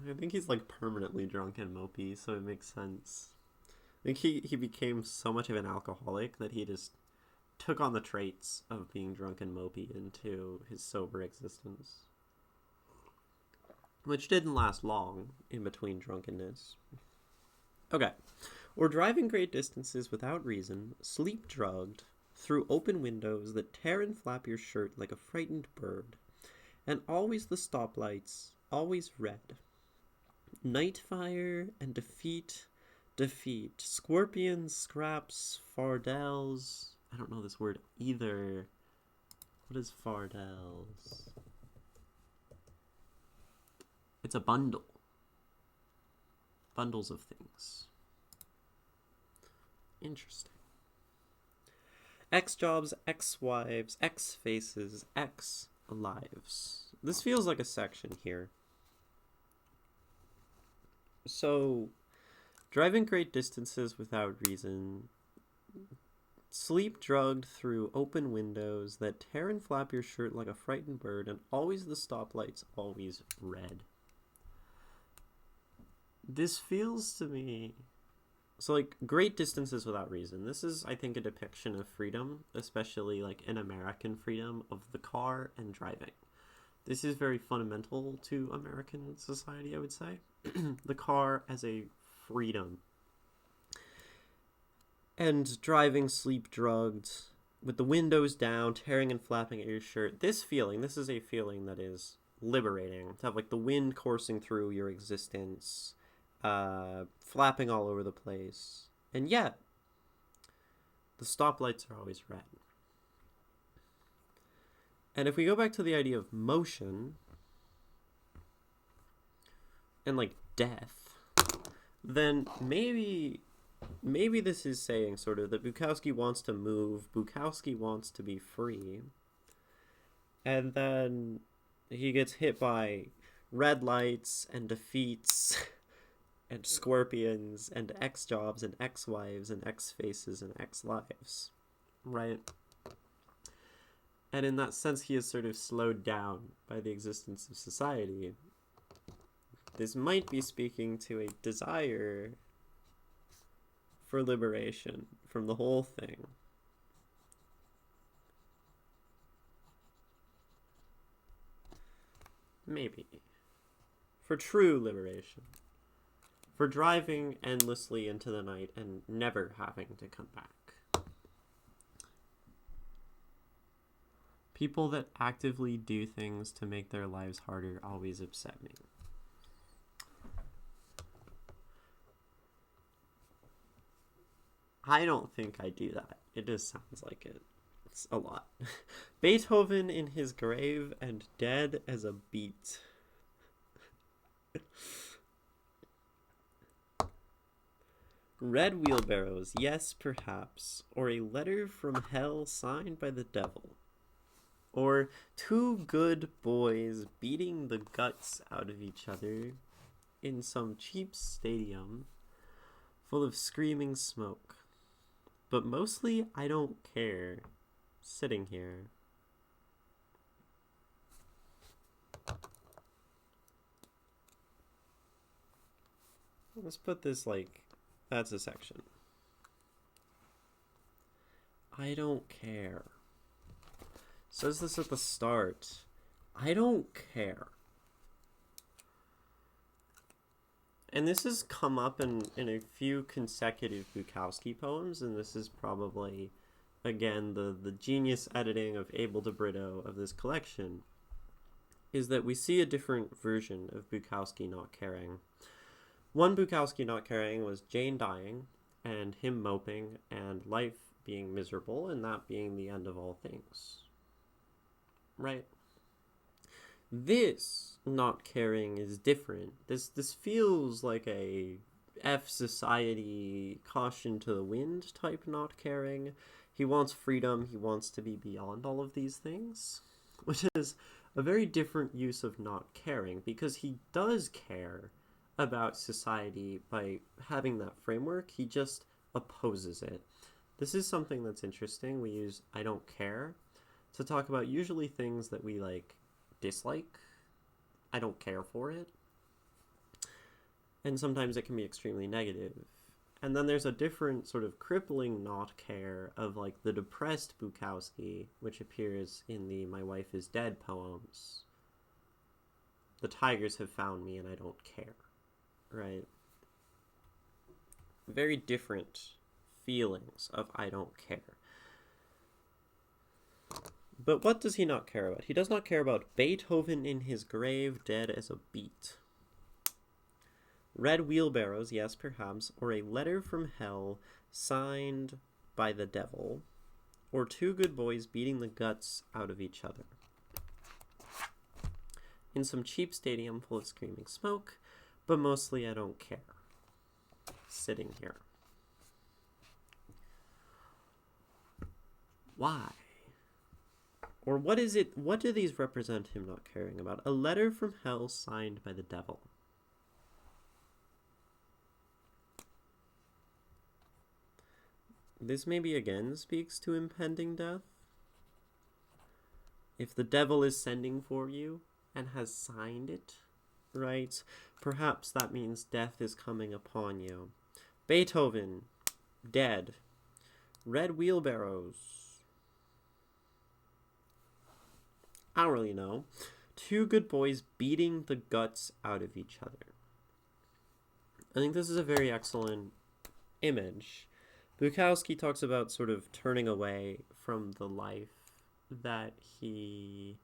I think he's like permanently drunk and mopey, so it makes sense. I think he became so much of an alcoholic that he just took on the traits of being drunk and mopey into his sober existence. Which didn't last long in between drunkenness. Okay. Or driving great distances without reason, sleep drugged, through open windows that tear and flap your shirt like a frightened bird. And always the stoplights, always red. Night fire and defeat. Scorpions, scraps, fardels. I don't know this word either. What is fardels? It's a bundle. Bundles of things. Interesting. X jobs, X wives, X faces, X lives. This feels like a section here. So, driving great distances without reason, sleep drugged through open windows that tear and flap your shirt like a frightened bird, and always the stoplights, always red. This feels to me... So, like, great distances without reason. This is, I think, a depiction of freedom, especially, like, an American freedom of the car and driving. This is very fundamental to American society, I would say. The car as a freedom. And driving sleep drugged with the windows down, tearing and flapping at your shirt. This is a feeling that is liberating. To have like the wind coursing through your existence, flapping all over the place. And yet, the stoplights are always red. And if we go back to the idea of motion and like death, then maybe this is saying sort of that Bukowski wants to move, Bukowski wants to be free, and then he gets hit by red lights and defeats and scorpions and ex-jobs and ex-wives and ex-faces and ex-lives, right? And in that sense, he is sort of slowed down by the existence of society. This might be speaking to a desire for liberation from the whole thing. Maybe. For true liberation. For driving endlessly into the night and never having to come back. People that actively do things to make their lives harder always upset me. I don't think I do that. It just sounds like it. It's a lot. Beethoven in his grave and dead as a beat. Red wheelbarrows, yes, perhaps. Or a letter from hell signed by the devil. Or two good boys beating the guts out of each other in some cheap stadium full of screaming smoke. But mostly, I don't care. Sitting here. Let's put this like, that's a section. I don't care. Says this at the start. I don't care. And this has come up in a few consecutive Bukowski poems, and this is probably, again, the genius editing of Abel de Brito of this collection, is that we see a different version of Bukowski not caring. One Bukowski not caring was Jane dying, and him moping, and life being miserable, and that being the end of all things. Right? This not caring is different. This feels like a F society caution to the wind type not caring. He wants freedom. He wants to be beyond all of these things, which is a very different use of not caring, because he does care about society by having that framework. He just opposes it. This is something that's interesting. We use I don't care to talk about usually things that we like dislike. I don't care for it. And sometimes it can be extremely negative. And then there's a different sort of crippling not care of like the depressed Bukowski, which appears in the My Wife is Dead poems. The tigers have found me and I don't care. Right? Very different feelings of I don't care. But what does he not care about? He does not care about Beethoven in his grave, dead as a beat. Red wheelbarrows, yes, perhaps, or a letter from hell signed by the devil, or two good boys beating the guts out of each other. In some cheap stadium full of screaming smoke, but mostly I don't care. Sitting here. Why? Or what is it? What do these represent him not caring about? A letter from hell signed by the devil. This maybe again speaks to impending death. If the devil is sending for you and has signed it, right? Perhaps that means death is coming upon you. Beethoven, dead. Red wheelbarrows. I don't really know. Two good boys beating the guts out of each other. I think this is a very excellent image, Bukowski talks about sort of turning away from the life that he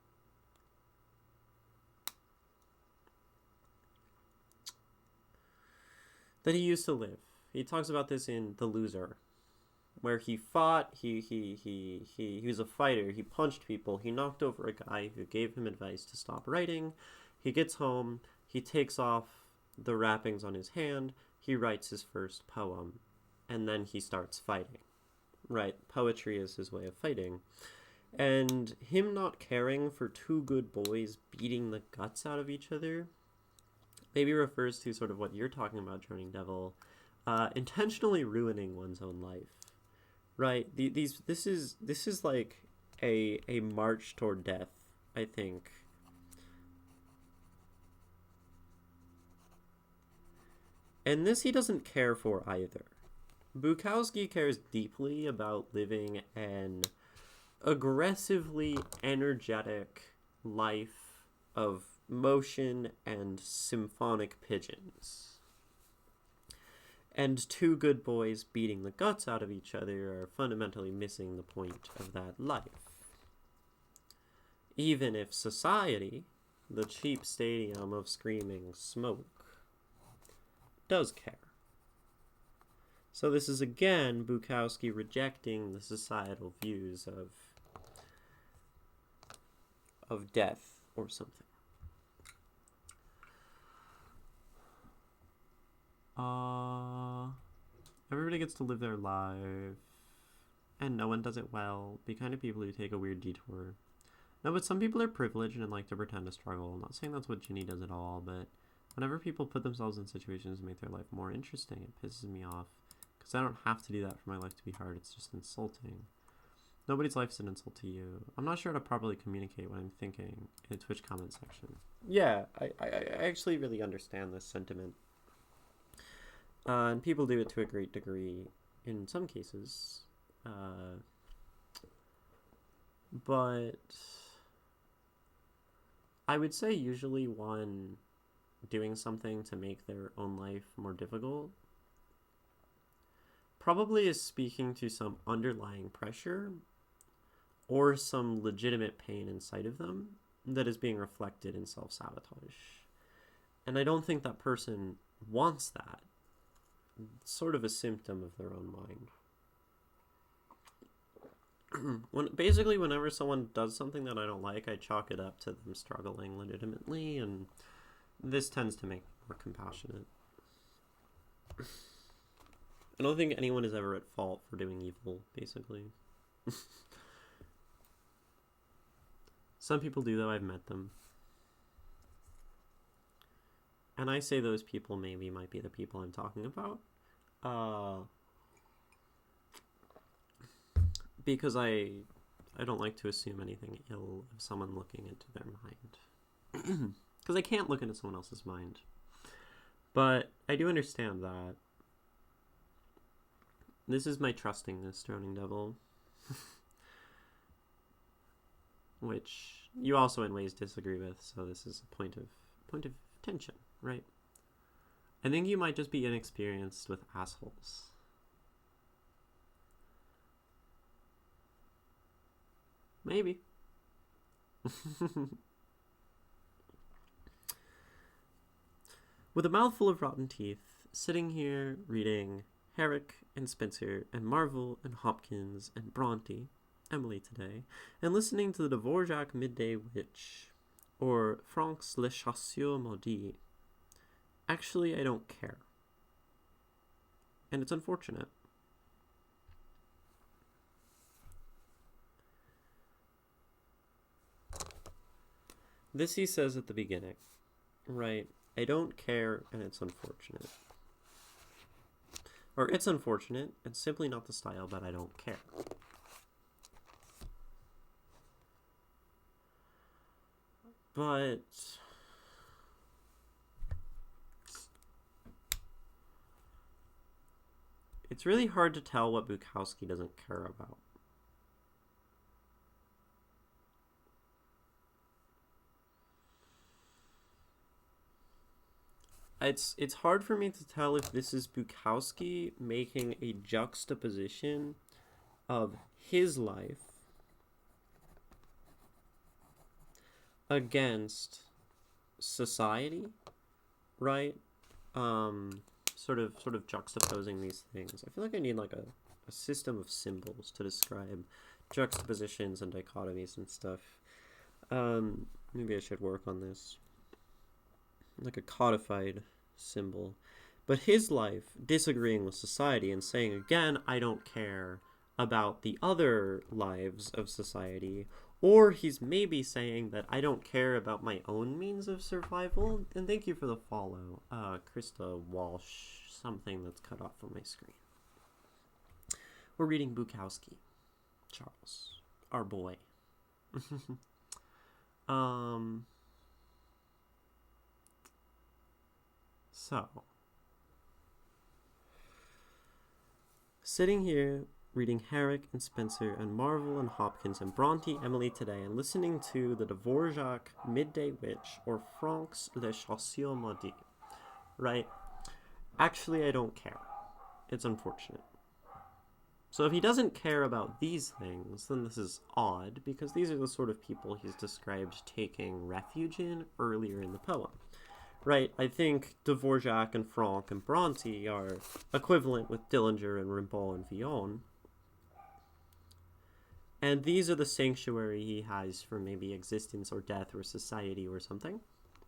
used to live. He talks about this in The Loser, where he fought, he was a fighter, he punched people, he knocked over a guy who gave him advice to stop writing. He gets home, he takes off the wrappings on his hand, he writes his first poem, and then he starts fighting. Right, poetry is his way of fighting. And him not caring for two good boys beating the guts out of each other maybe refers to sort of what you're talking about, Droning Devil, intentionally ruining one's own life. Right, this is like a march toward death, I think. And this he doesn't care for either. Bukowski cares deeply about living an aggressively energetic life of motion and symphonic pigeons. And two good boys beating the guts out of each other are fundamentally missing the point of that life. Even if society, the cheap stadium of screaming smoke, does care. So this is again Bukowski rejecting the societal views of death or something. Everybody gets to live their life, and no one does it well. Be kind to people who take a weird detour. No, but some people are privileged and like to pretend to struggle. I'm not saying that's what Ginny does at all, but whenever people put themselves in situations to make their life more interesting, it pisses me off. Because I don't have to do that for my life to be hard. It's just insulting. Nobody's life's an insult to you. I'm not sure how to properly communicate what I'm thinking in a Twitch comment section. Yeah, I actually really understand this sentiment. And people do it to a great degree in some cases. But I would say usually one doing something to make their own life more difficult probably is speaking to some underlying pressure or some legitimate pain inside of them that is being reflected in self-sabotage. And I don't think that person wants that. It's sort of a symptom of their own mind. Basically, whenever someone does something that I don't like, I chalk it up to them struggling legitimately, and this tends to make me more compassionate. I don't think anyone is ever at fault for doing evil, basically. Some people do, though. I've met them. And I say those people maybe might be the people I'm talking about. Because I don't like to assume anything ill of someone looking into their mind. Because I can't look into someone else's mind. But I do understand that. This is my trustingness, Droning Devil. Which you also in ways disagree with, so this is a point of tension, right? I think you might just be inexperienced with assholes. Maybe. With a mouthful of rotten teeth, sitting here reading Herrick and Spencer and Marvel and Hopkins and Bronte, Emily today, and listening to the Dvorak Midday Witch, or Frank's Le Chasseur Maudit, actually I don't care. And it's unfortunate. This he says at the beginning, right? I don't care, and it's unfortunate. Or it's unfortunate, it's simply not the style, but I don't care. But it's really hard to tell what Bukowski doesn't care about. it's hard for me to tell if this is Bukowski making a juxtaposition of his life against society, right? Sort of juxtaposing these things. I feel like I need like a system of symbols to describe juxtapositions and dichotomies and stuff. Maybe I should work on this. Like a codified symbol. But his life disagreeing with society and saying again, I don't care about the other lives of society, or he's maybe saying that I don't care about my own means of survival. And thank you for the follow, Krista Walsh, something that's cut off from my screen. We're reading Bukowski, Charles, our boy. So, sitting here reading Herrick and Spencer and Marvel and Hopkins and Bronte Emily today and listening to the Dvorak Midday Witch or Frank's Le Chasseur Maudit, right? Actually, I don't care. It's unfortunate. So if he doesn't care about these things, then this is odd, because these are the sort of people he's described taking refuge in earlier in the poem. Right, I think Dvorak and Franck and Bronte are equivalent with Dillinger and Rimbaud and Villon. And these are the sanctuary he has for maybe existence or death or society or something,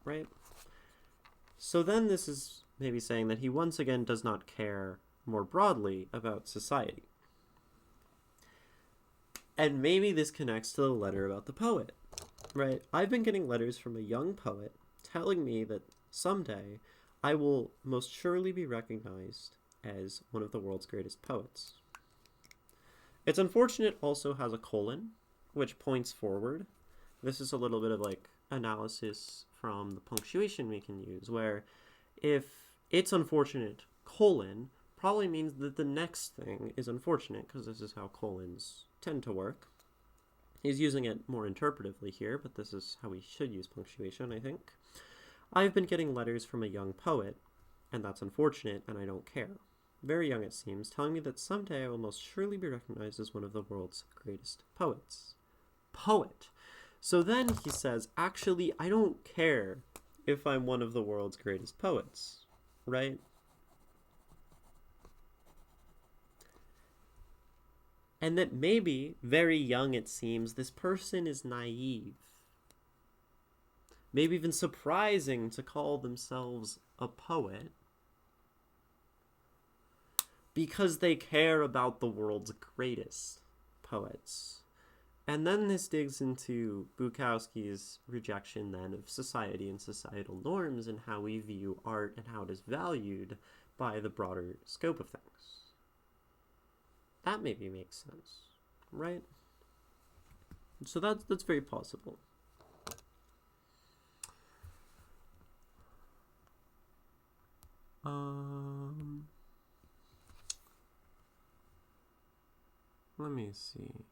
right? So then this is maybe saying that he once again does not care more broadly about society. And maybe this connects to the letter about the poet, right? I've been getting letters from a young poet telling me that someday I will most surely be recognized as one of the world's greatest poets. It's unfortunate also has a colon, which points forward. This is a little bit of like analysis from the punctuation we can use, where if it's unfortunate, colon, probably means that the next thing is unfortunate, because this is how colons tend to work. He's using it more interpretively here, but this is how we should use punctuation, I think. I've been getting letters from a young poet, and that's unfortunate, and I don't care. Very young it seems, telling me that someday I will most surely be recognized as one of the world's greatest poets. Poet. So then he says, actually, I don't care if I'm one of the world's greatest poets, right? And that maybe, very young it seems, this person is naive. Maybe even surprising to call themselves a poet, because they care about the world's greatest poets. And then this digs into Bukowski's rejection then of society and societal norms and how we view art and how it is valued by the broader scope of things. That maybe makes sense, right? So that's very possible. Let me see.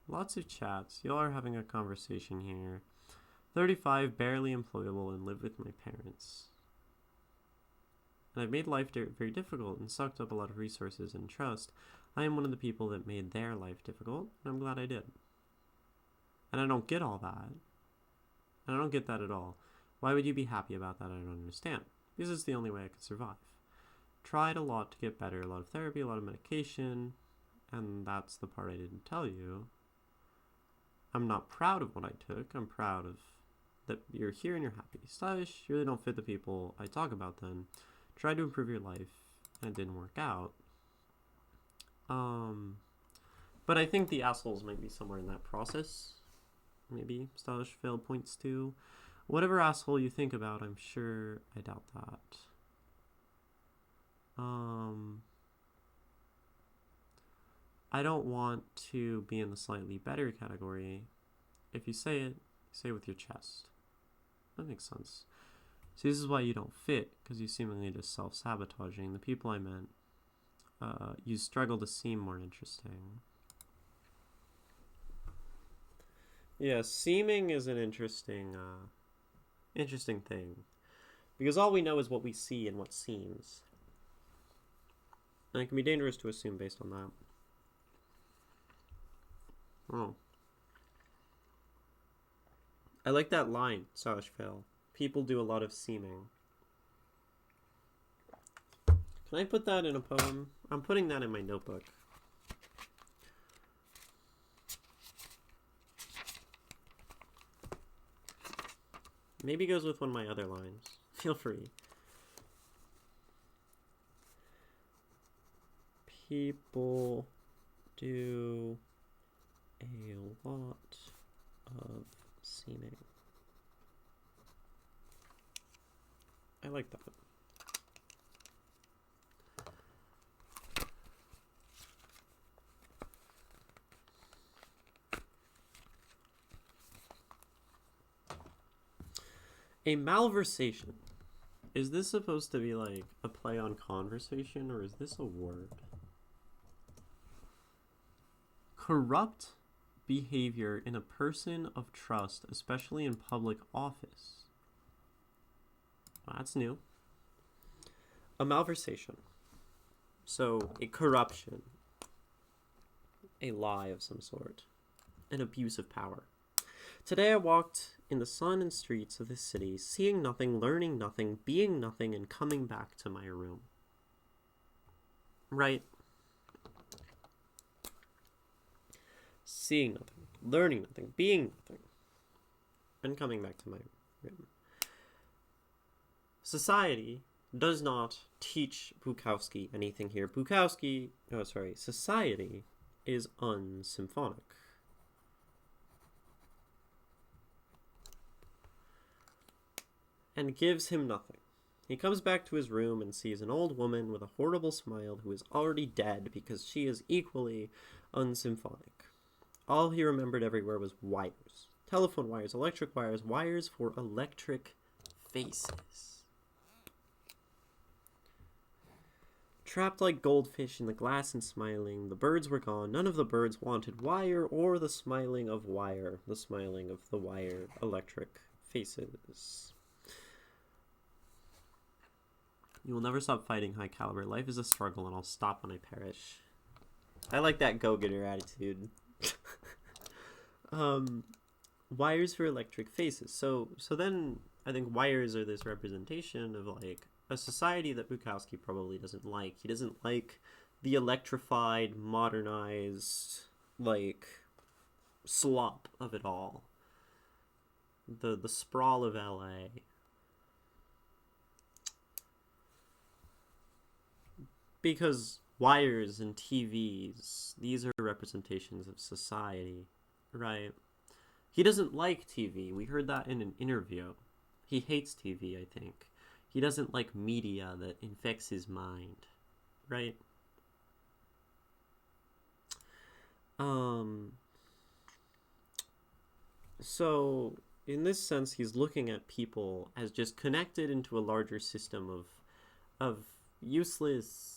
Lots of chats. Y'all are having a conversation here. 35, barely employable, and live with my parents. And I've made life very difficult and sucked up a lot of resources and trust. I am one of the people that made their life difficult, and I'm glad I did. And I don't get all that. And I don't get that at all. Why would you be happy about that? I don't understand. Because it's the only way I could survive. Tried a lot to get better, a lot of therapy, a lot of medication, and that's the part I didn't tell you. I'm not proud of what I took. I'm proud of that you're here and you're happy. Stylish, you really don't fit the people I talk about then. Tried to improve your life, and it didn't work out. But I think the assholes might be somewhere in that process. Maybe Stylish Fail points to. Whatever asshole you think about, I'm sure I doubt that. I don't want to be in the slightly better category. If you say it with your chest. That makes sense. See, this is why you don't fit, because you seemingly just self-sabotaging. The people I meant, you struggle to seem more interesting. Yeah, seeming is an interesting thing. Because all we know is what we see and what seems. And it can be dangerous to assume based on that. Oh. I like that line, Sash Fail. People do a lot of seeming. Can I put that in a poem? I'm putting that in my notebook. Maybe it goes with one of my other lines. Feel free. People do a lot of seeming. I like that. A malversation. Is this supposed to be like a play on conversation, or is this a word? Corrupt behavior in a person of trust, especially in public office. Well, that's new. A malversation. So, a corruption. A lie of some sort. An abuse of power. Today I walked in the sun and streets of this city, seeing nothing, learning nothing, being nothing, and coming back to my room. Right? Seeing nothing, learning nothing, being nothing, and coming back to my room. Society does not teach Bukowski anything here. Society is unsymphonic. And gives him nothing. He comes back to his room and sees an old woman with a horrible smile who is already dead because she is equally unsymphonic. All he remembered everywhere was wires. Telephone wires, electric wires, wires for electric faces. Trapped like goldfish in the glass and smiling, the birds were gone. None of the birds wanted wire or the smiling of wire, the smiling of the wire electric faces. You will never stop fighting, high caliber. Life is a struggle and I'll stop when I perish. I like that go-getter attitude. Wires for electric faces. So then I think wires are this representation of like a society that Bukowski probably doesn't like. He doesn't like the electrified, modernized, like, slop of it all. The sprawl of LA. Because wires and TVs, these are representations of society, right? He doesn't like TV. We heard that in an interview. He hates TV, I think. He doesn't like media that infects his mind, right? So, in this sense, he's looking at people as just connected into a larger system of useless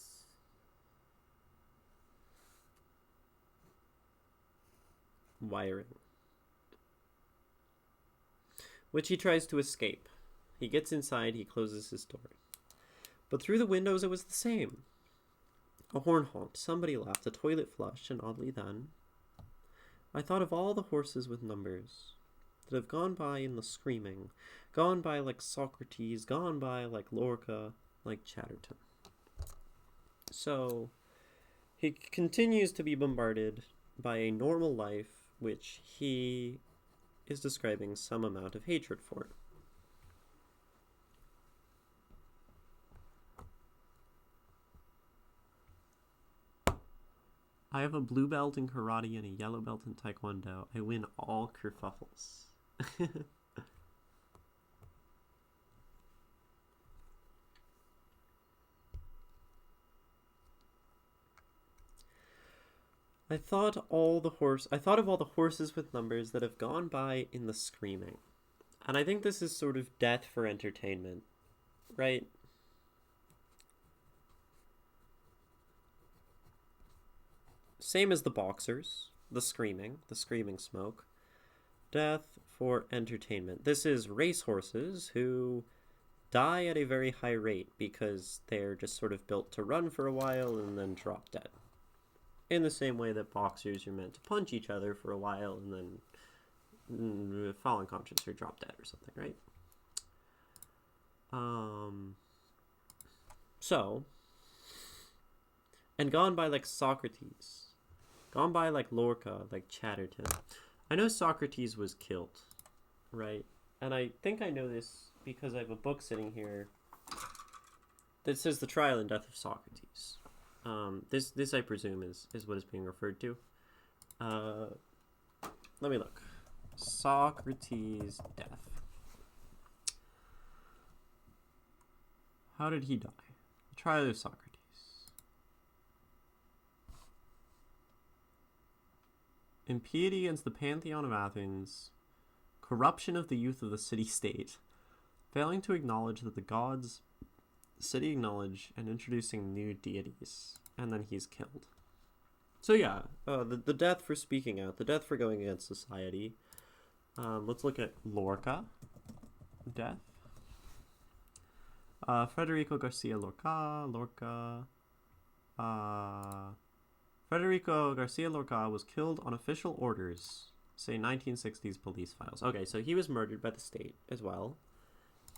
wiring, which he tries to escape. He gets inside, he closes his door. But through the windows it was the same. A horn honked, somebody laughed, a toilet flushed, and oddly then, I thought of all the horses with numbers that have gone by in the screaming, gone by like Socrates, gone by like Lorca, like Chatterton. So, he continues to be bombarded by a normal life which he is describing some amount of hatred for. I have a blue belt in karate and a yellow belt in taekwondo. I win all kerfuffles. I thought of all the horses with numbers that have gone by in the screaming. And I think this is sort of death for entertainment, right? Same as the boxers, the screaming smoke. Death for entertainment. This is racehorses who die at a very high rate because they're just sort of built to run for a while and then drop dead. In the same way that boxers are meant to punch each other for a while and then fall unconscious or drop dead or something, right? And gone by like Socrates, gone by like Lorca, like Chatterton. I know Socrates was killed, right? And I think I know this because I have a book sitting here that says The Trial and Death of Socrates. This I presume is what is being referred to. Let me look. Socrates' death. How did he die? The Trial of Socrates. Impiety against the pantheon of Athens, corruption of the youth of the city-state, failing to acknowledge that the gods city acknowledge, and introducing new deities, and then he's killed. So yeah, the death for speaking out, the death for going against society. Let's look at Lorca, death. Federico Garcia Lorca. Federico Garcia Lorca was killed on official orders, say 1960s police files. Okay, so he was murdered by the state as well.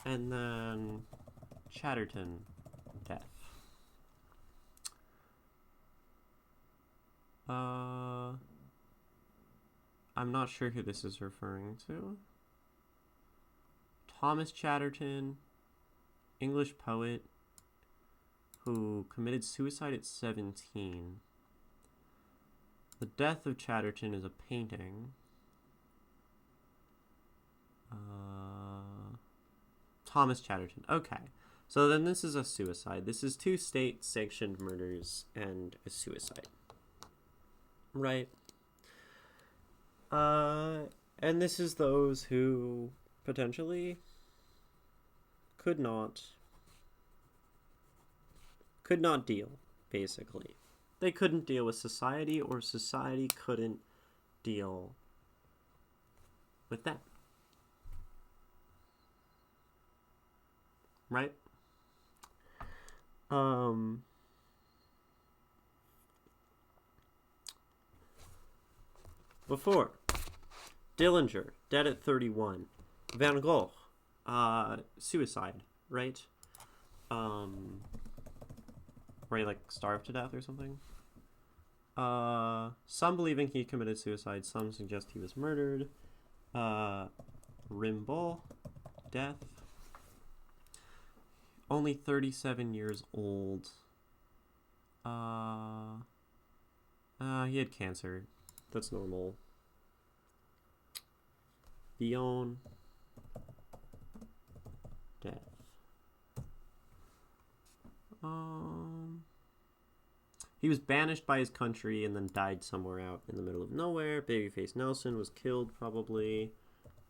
And then Chatterton, death. I'm not sure who this is referring to. Thomas Chatterton, English poet who committed suicide at 17. The death of Chatterton is a painting. Thomas Chatterton. Okay. So then this is a suicide. This is 2 state-sanctioned murders and a suicide. Right. And this is those who potentially could not deal, basically. They couldn't deal with society, or society couldn't deal with them. Right? Before, Dillinger, dead at 31. Van Gogh, suicide, right? Where he, like, starved to death or something. Some believing he committed suicide, some suggest he was murdered. Rimbaud, death. Only 37 years old. He had cancer. That's normal. Villon, death. He was banished by his country and then died somewhere out in the middle of nowhere. Babyface Nelson was killed, probably.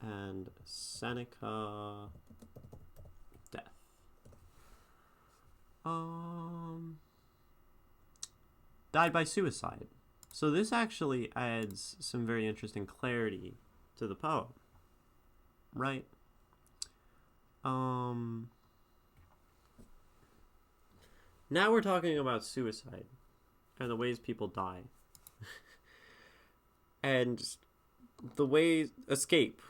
And Seneca, death. Died by suicide. So this actually adds some very interesting clarity to the poem. Right? Now we're talking about suicide and the ways people die. And the ways... Escape.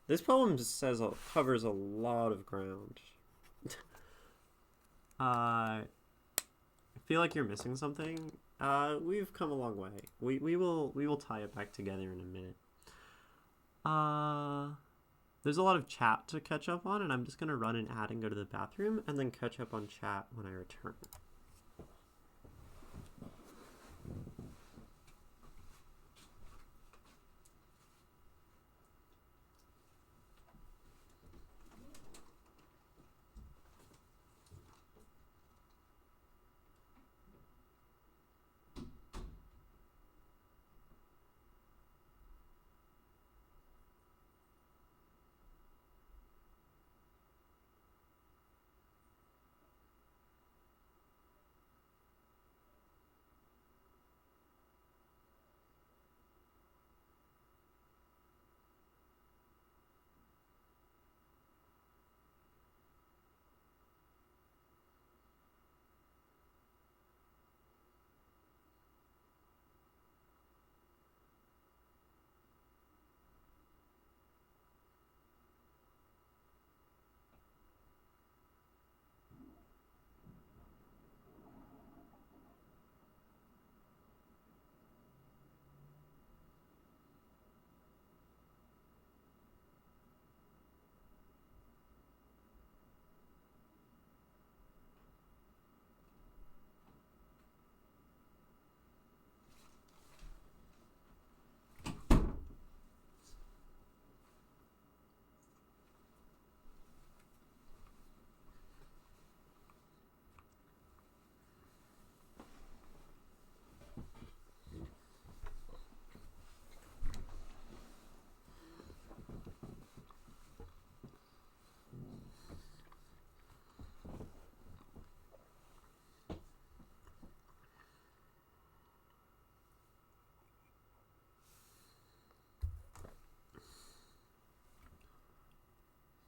This poem covers a lot of ground. I feel like you're missing something. We've come a long way. We will tie it back together in a minute. There's a lot of chat to catch up on, and I'm just gonna run an ad and go to the bathroom, and then catch up on chat when I return.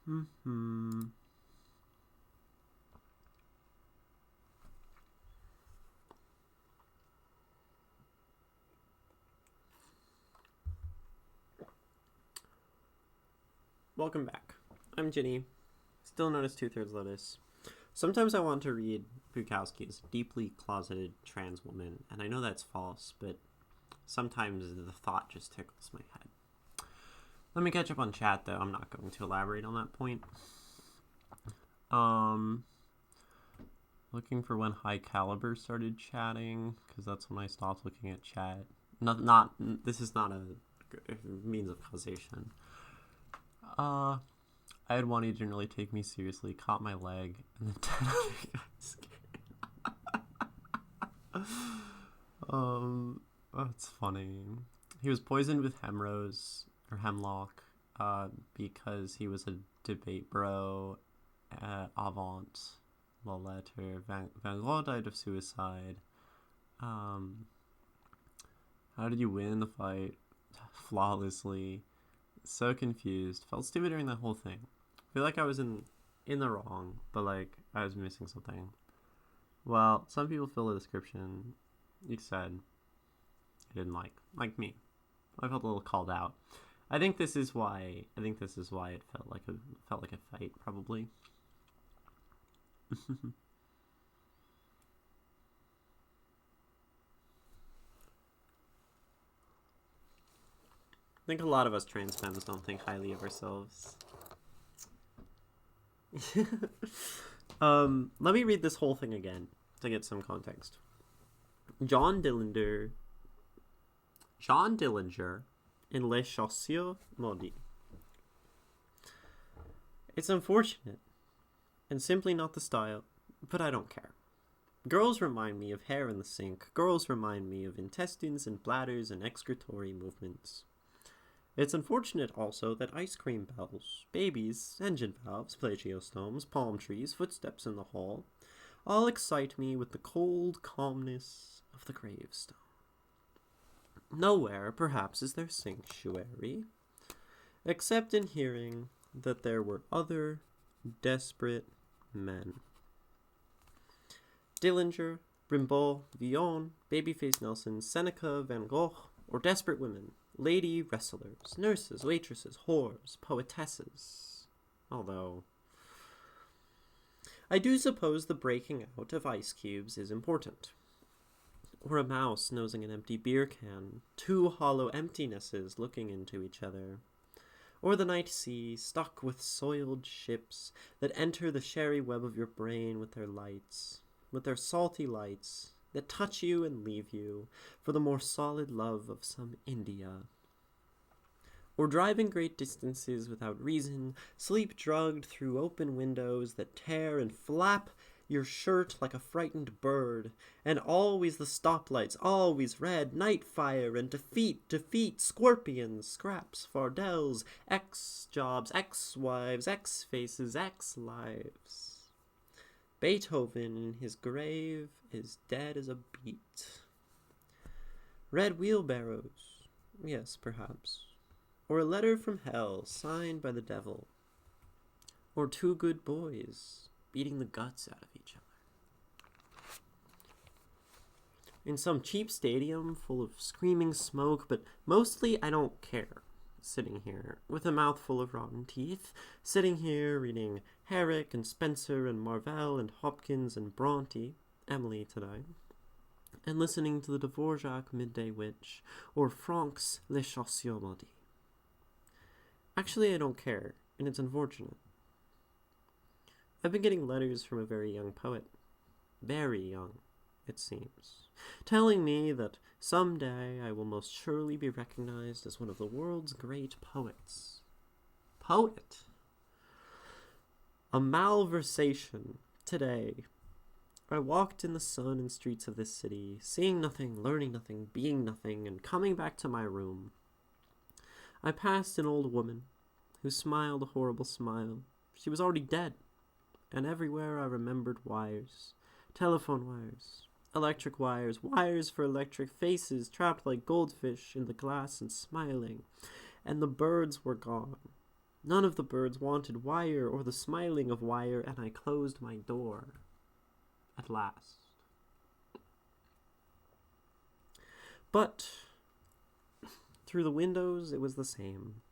Welcome back. I'm Ginny, still known as 2/3 Lotus. Sometimes I want to read Bukowski as a deeply closeted trans woman, and I know that's false, but sometimes the thought just tickles my head. Let me catch up on chat, though. I'm not going to elaborate on that point. Looking for when High Caliber started chatting, because that's when I stopped looking at chat. This is not a means of causation. I had one he didn't really take me seriously, caught my leg, and then 10 other guys. That's funny. He was poisoned with hemlock, because he was a debate bro, avant la lettre. Van Gogh died of suicide. How did you win the fight? Flawlessly. So confused. Felt stupid during the whole thing. Feel like I was in the wrong, but like I was missing something. Well, some people fill the description. You said I didn't like me. I felt a little called out. I think this is why it felt like a fight, probably. I think a lot of us trans femmes don't think highly of ourselves. Let me read this whole thing again to get some context. John Dillinger in Les Chaussures Maudit. It's unfortunate and simply not the style, but I don't care. Girls remind me of hair in the sink. Girls remind me of intestines and bladders and excretory movements. It's unfortunate also that ice cream bells, babies, engine valves, plagiostomes, palm trees, footsteps in the hall all excite me with the cold calmness of the gravestone. Nowhere, perhaps, is there sanctuary, except in hearing that there were other desperate men. Dillinger, Rimbaud, Villon, Babyface Nelson, Seneca, Van Gogh, or desperate women, lady wrestlers, nurses, waitresses, whores, poetesses. Although, I do suppose the breaking out of ice cubes is important. Or a mouse nosing an empty beer can, two hollow emptinesses looking into each other. Or the night sea, stuck with soiled ships that enter the sherry web of your brain with their lights, with their salty lights, that touch you and leave you for the more solid love of some India. Or driving great distances without reason, sleep-drugged through open windows that tear and flap your shirt like a frightened bird, and always the stoplights, always red, night fire and defeat, scorpions, scraps, fardells, ex-jobs, ex-wives, ex-faces, ex-lives. Beethoven in his grave is dead as a beet. Red wheelbarrows, yes, perhaps. Or a letter from hell signed by the devil. Or two good boys beating the guts out of each other. In some cheap stadium full of screaming smoke, but mostly I don't care. Sitting here, with a mouthful of rotten teeth, sitting here reading Herrick and Spencer and Marvell and Hopkins and Bronte, Emily today, and listening to the Dvorak Midday Witch, or Frank's Les Chaussures Maudits. Actually, I don't care, and it's unfortunate. I've been getting letters from a very young poet. Very young, it seems. Telling me that someday I will most surely be recognized as one of the world's great poets. Poet? A malversation. Today, I walked in the sun and streets of this city, seeing nothing, learning nothing, being nothing, and coming back to my room. I passed an old woman who smiled a horrible smile. She was already dead. And everywhere I remembered wires, telephone wires, electric wires, wires for electric faces trapped like goldfish in the glass and smiling, and the birds were gone. None of the birds wanted wire or the smiling of wire, and I closed my door. At last. But through the windows it was the same.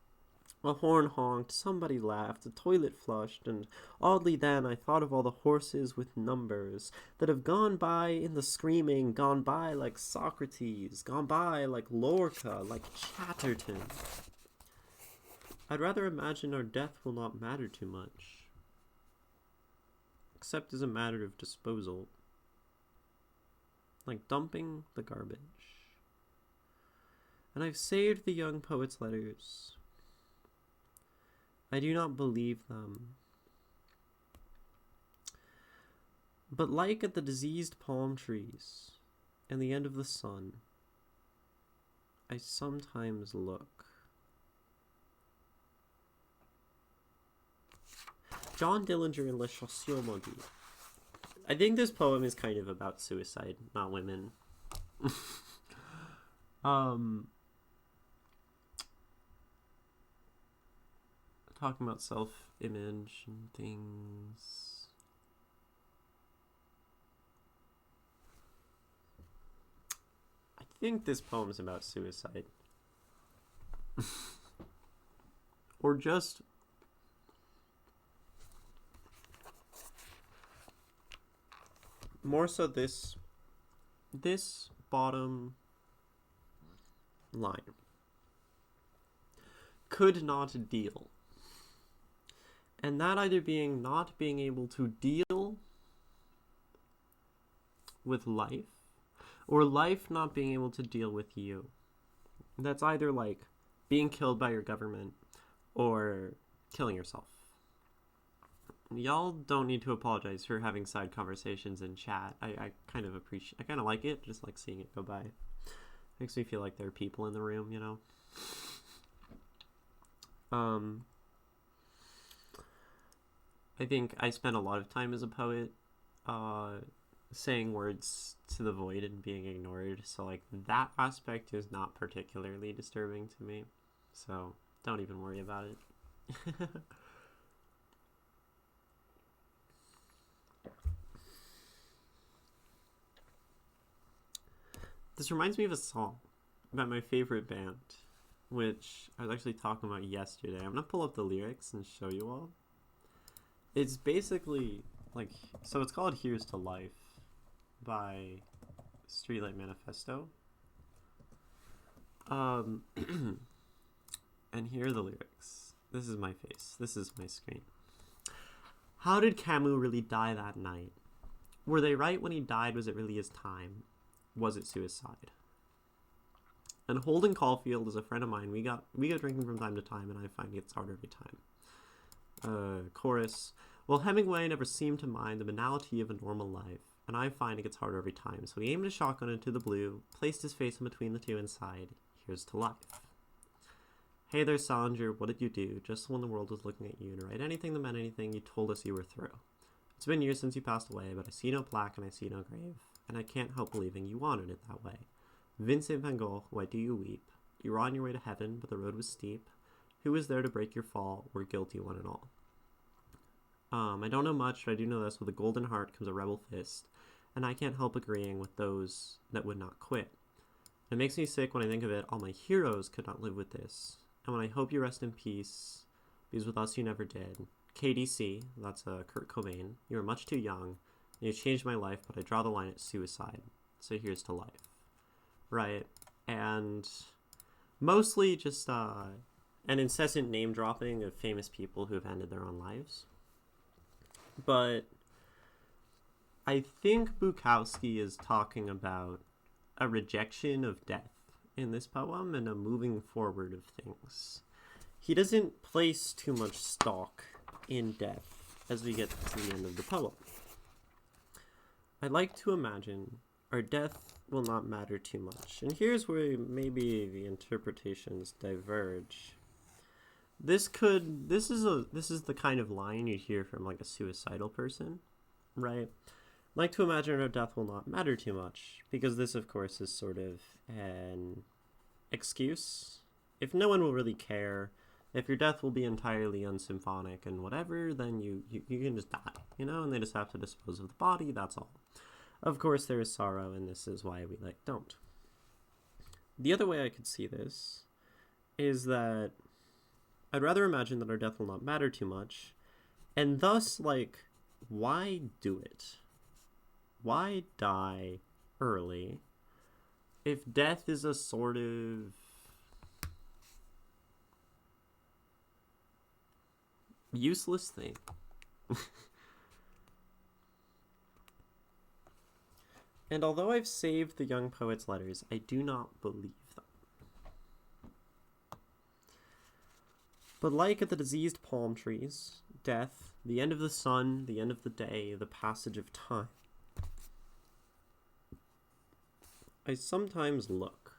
A horn honked, somebody laughed, a toilet flushed, and oddly then I thought of all the horses with numbers that have gone by in the screaming, gone by like Socrates, gone by like Lorca, like Chatterton. I'd rather imagine our death will not matter too much, except as a matter of disposal, like dumping the garbage. And I've saved the young poet's letters. I do not believe them. But like at the diseased palm trees and the end of the sun, I sometimes look. John Dillinger in La Chasseur Maudit. I think this poem is kind of about suicide, not women. Talking about self-image and things. I think this poem's about suicide. Or just more so this bottom line. Could not deal. And that either being not being able to deal with life, or life not being able to deal with you. That's either like being killed by your government or killing yourself. Y'all don't need to apologize for having side conversations in chat. I kind of appreciate, I kind of like it, just like seeing it go by. Makes me feel like there are people in the room, you know? I think I spent a lot of time as a poet saying words to the void and being ignored, so like that aspect is not particularly disturbing to me, so don't even worry about it. This reminds me of a song about my favorite band, which I was actually talking about yesterday. I'm gonna pull up the lyrics and show you all. It's basically like, so it's called Here's to Life by Streetlight Manifesto. And here are the lyrics. This is my face. This is my screen. How did Camus really die that night? Were they right when he died? Was it really his time? Was it suicide? And Holden Caulfield is a friend of mine. We go drinking from time to time, and I find it gets harder every time. Chorus. Well, Hemingway never seemed to mind the banality of a normal life, and I find it gets harder every time. So he aimed a shotgun into the blue, placed his face in between the two and sighed, here's to life. Hey there, Salinger, what did you do? Just when the world was looking at you, to write anything that meant anything, you told us you were through. It's been years since you passed away, but I see no plaque and I see no grave, and I can't help believing you wanted it that way. Vincent van Gogh, why do you weep? You were on your way to heaven, but the road was steep. Who was there to break your fall? We're guilty one and all. I don't know much, but I do know this. With a golden heart comes a rebel fist, and I can't help agreeing with those that would not quit. It makes me sick when I think of it. All my heroes could not live with this. And when I hope you rest in peace, because with us you never did. KDC, that's Kurt Cobain. You were much too young, and you changed my life, but I draw the line at suicide. So here's to life. Right? And mostly just an incessant name dropping of famous people who have ended their own lives. But I think Bukowski is talking about a rejection of death in this poem and a moving forward of things. He doesn't place too much stock in death as we get to the end of the poem. I like to imagine our death will not matter too much. And here's where maybe the interpretations diverge. This is the kind of line you'd hear from like a suicidal person, right? Like to imagine our death will not matter too much, because this of course is sort of an excuse. If no one will really care, If your death will be entirely unsymphonic and whatever, then you can just die, and they just have to dispose of the body, that's all. Of course, there is sorrow, and this is why we, don't. The other way I could see this is that I'd rather imagine that our death will not matter too much, and thus, why do it? Why die early if death is a sort of useless thing? And although I've saved the young poet's letters, I do not believe them. But like at the diseased palm trees, death, the end of the sun, the end of the day, the passage of time, I sometimes look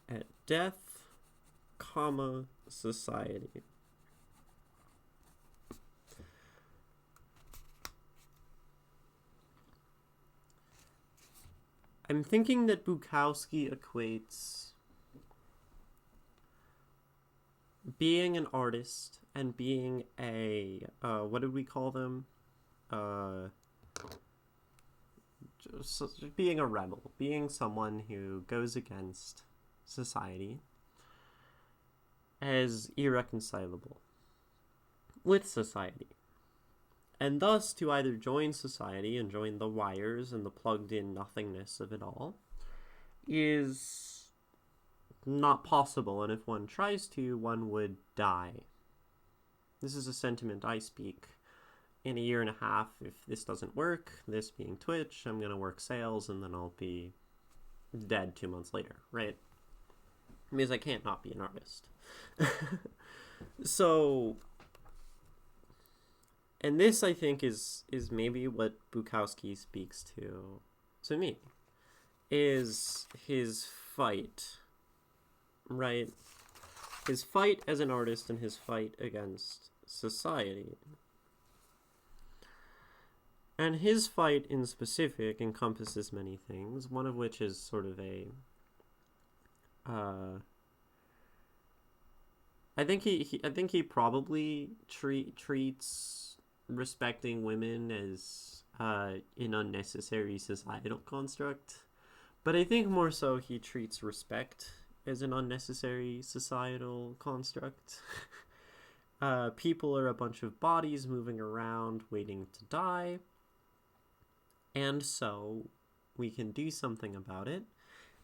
at death, society. I'm thinking that Bukowski equates being an artist and being a, what did we call them? Just being a rebel, being someone who goes against society as irreconcilable with society. And thus, to either join society and join the wires and the plugged-in nothingness of it all is not possible, and if one tries to, one would die. This is a sentiment I speak. In a year and a half, if this doesn't work, this being Twitch, I'm going to work sales, and then I'll be dead 2 months later, right? Because I can't not be an artist. So... And this, I think, is maybe what Bukowski speaks to me, is his fight, right? His fight as an artist and his fight against society. And his fight in specific encompasses many things, one of which is sort of a... I think he probably treats respecting women as an unnecessary societal construct, but I think more so he treats respect as an unnecessary societal construct. People are a bunch of bodies moving around waiting to die, and so we can do something about it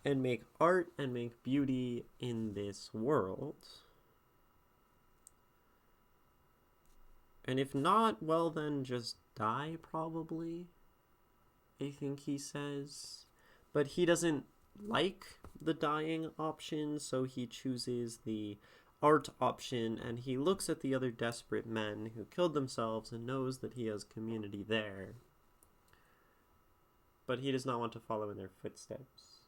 and make art and make beauty in this world. And if not, well then just die, probably, I think he says. But he doesn't like the dying option, so he chooses the art option, and he looks at the other desperate men who killed themselves and knows that he has community there. But he does not want to follow in their footsteps.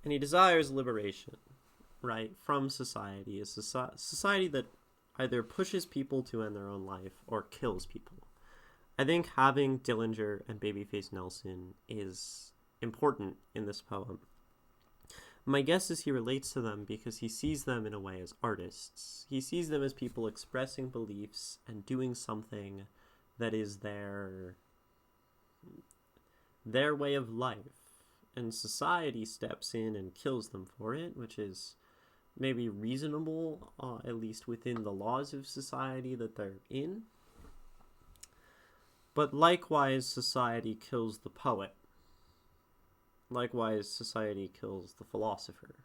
And he desires liberation, right, from society, a society that either pushes people to end their own life or kills people. I think having Dillinger and Babyface Nelson is important in this poem. My guess is he relates to them because he sees them in a way as artists. He sees them as people expressing beliefs and doing something that is their way of life. And society steps in and kills them for it, which is maybe reasonable, at least within the laws of society that they're in. But likewise, society kills the poet. Likewise, society kills the philosopher.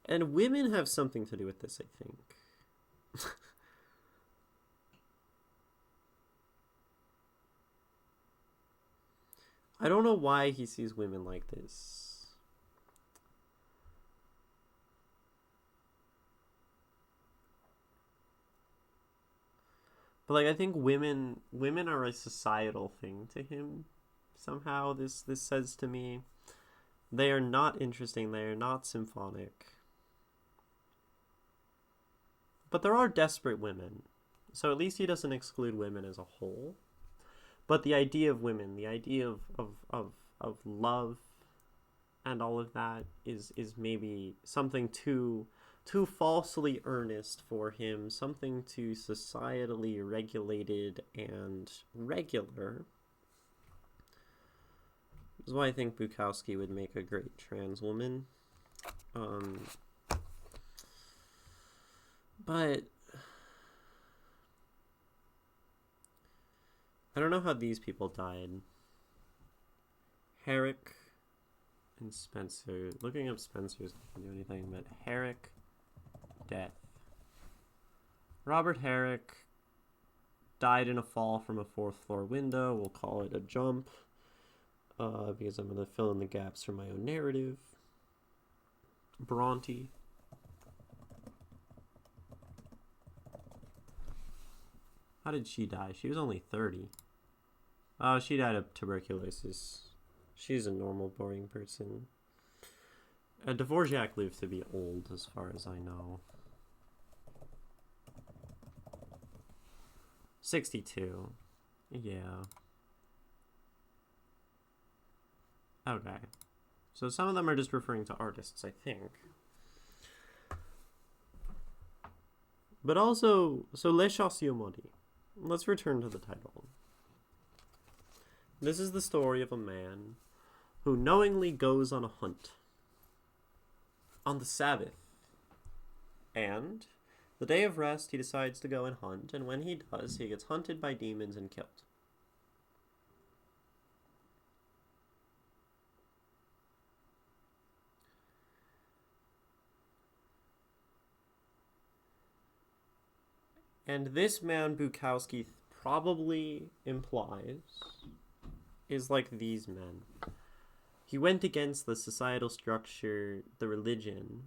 And women have something to do with this, I think. I don't know why he sees women like this. But I think women are a societal thing to him. Somehow this says to me, they are not interesting, they are not symphonic. But there are desperate women. So at least he doesn't exclude women as a whole. But the idea of women, the idea of love and all of that is maybe something too falsely earnest for him, something too societally regulated and regular. This is why I think Bukowski would make a great trans woman. But I don't know how these people died. Herrick and Spencer. Looking up Spencer's not going to do anything, but Herrick, death. Robert Herrick died in a fall from a 4th floor window. We'll call it a jump, because I'm going to fill in the gaps for my own narrative. Bronte. How did she die? She was only 30. Oh, she died of tuberculosis. She's a normal, boring person. Dvorak lived to be old, as far as I know. 62. Yeah. Okay. So some of them are just referring to artists, I think. But also, so Les Chasseurs Maudits. Let's return to the title. This is the story of a man who knowingly goes on a hunt on the Sabbath. And the day of rest, he decides to go and hunt, and when he does, he gets hunted by demons and killed. And this man Bukowski probably implies is like these men. He went against the societal structure, the religion,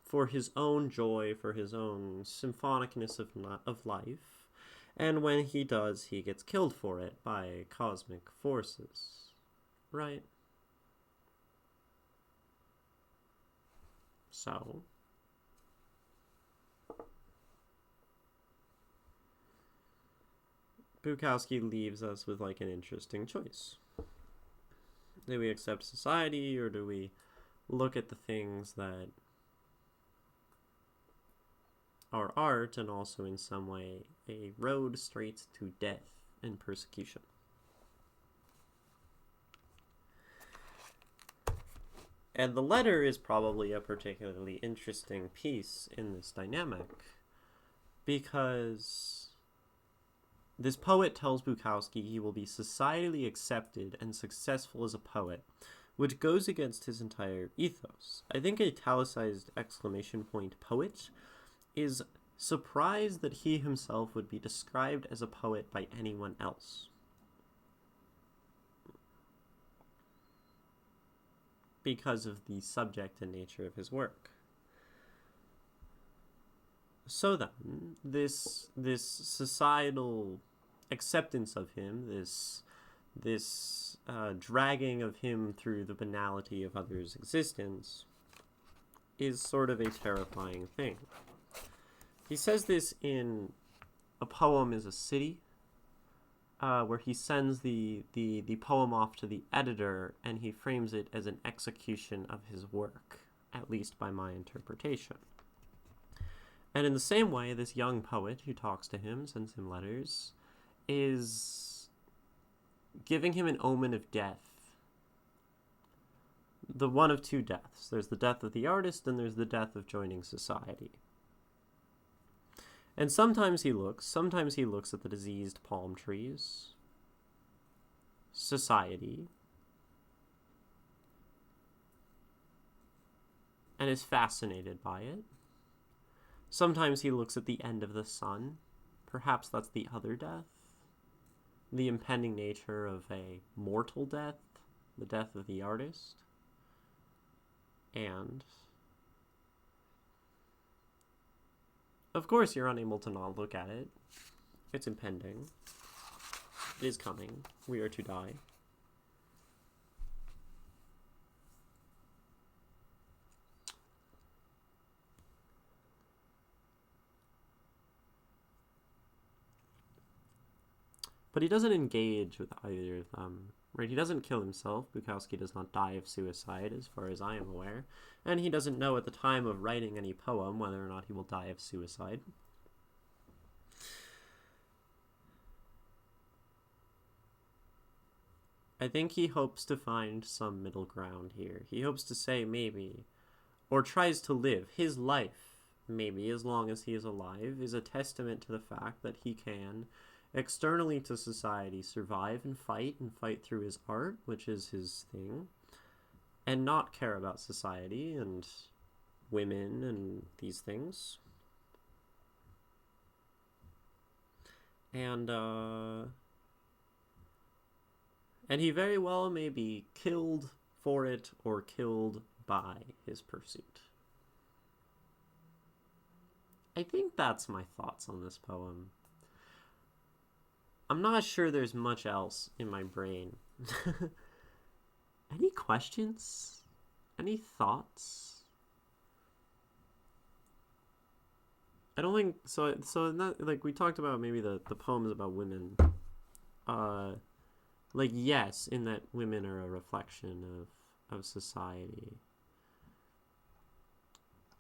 for his own joy, for his own symphonicness of life. And when he does, he gets killed for it by cosmic forces. Right? So Bukowski leaves us with like an interesting choice. Do we accept society, or do we look at the things that are art and also in some way a road straight to death and persecution? And the letter is probably a particularly interesting piece in this dynamic, because this poet tells Bukowski he will be societally accepted and successful as a poet, which goes against his entire ethos. I think italicized exclamation point poet is surprised that he himself would be described as a poet by anyone else. Because of the subject and nature of his work. So then, this societal acceptance of him, this dragging of him through the banality of others' existence, is sort of a terrifying thing. He says this in A Poem is a City, where he sends the poem off to the editor, and he frames it as an execution of his work, at least by my interpretation. And in the same way, this young poet who talks to him, sends him letters, is giving him an omen of death. The one of two deaths. There's the death of the artist, and there's the death of joining society. And sometimes he looks at the diseased palm trees, society, and is fascinated by it. Sometimes he looks at the end of the sun. Perhaps that's the other death. The impending nature of a mortal death, the death of the artist. And of course you're unable to not look at it. It's impending. It is coming. We are to die. But he doesn't engage with either of them. Right? He doesn't kill himself. Bukowski does not die of suicide, as far as I am aware. And he doesn't know at the time of writing any poem whether or not he will die of suicide. I think he hopes to find some middle ground here. He hopes to say maybe, or tries to live his life, maybe as long as he is alive, is a testament to the fact that he can, externally to society, survive and fight through his art, which is his thing, and not care about society and women and these things. And he very well may be killed for it or killed by his pursuit. I think that's my thoughts on this poem. I'm not sure there's much else in my brain. Any questions? Any thoughts? I don't think so. So not like we talked about maybe the poems about women. Like yes, in that women are a reflection of society.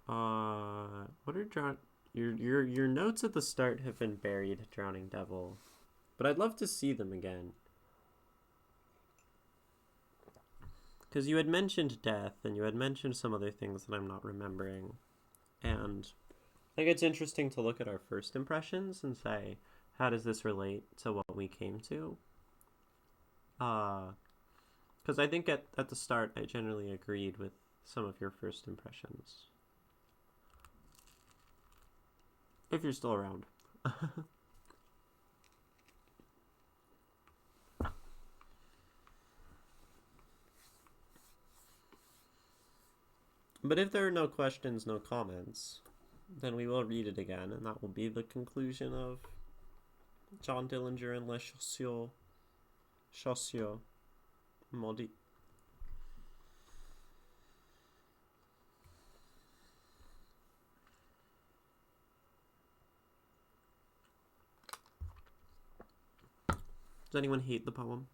What are your notes at the start have been buried, Drowning Devil, but I'd love to see them again. Because you had mentioned death, and you had mentioned some other things that I'm not remembering, and I think it's interesting to look at our first impressions and say, how does this relate to what we came to? Because I think at the start I generally agreed with some of your first impressions. If you're still around. But if there are no questions, no comments, then we will read it again, and that will be the conclusion of John Dillinger and Les Chasseurs, maudit. Does anyone hate the poem?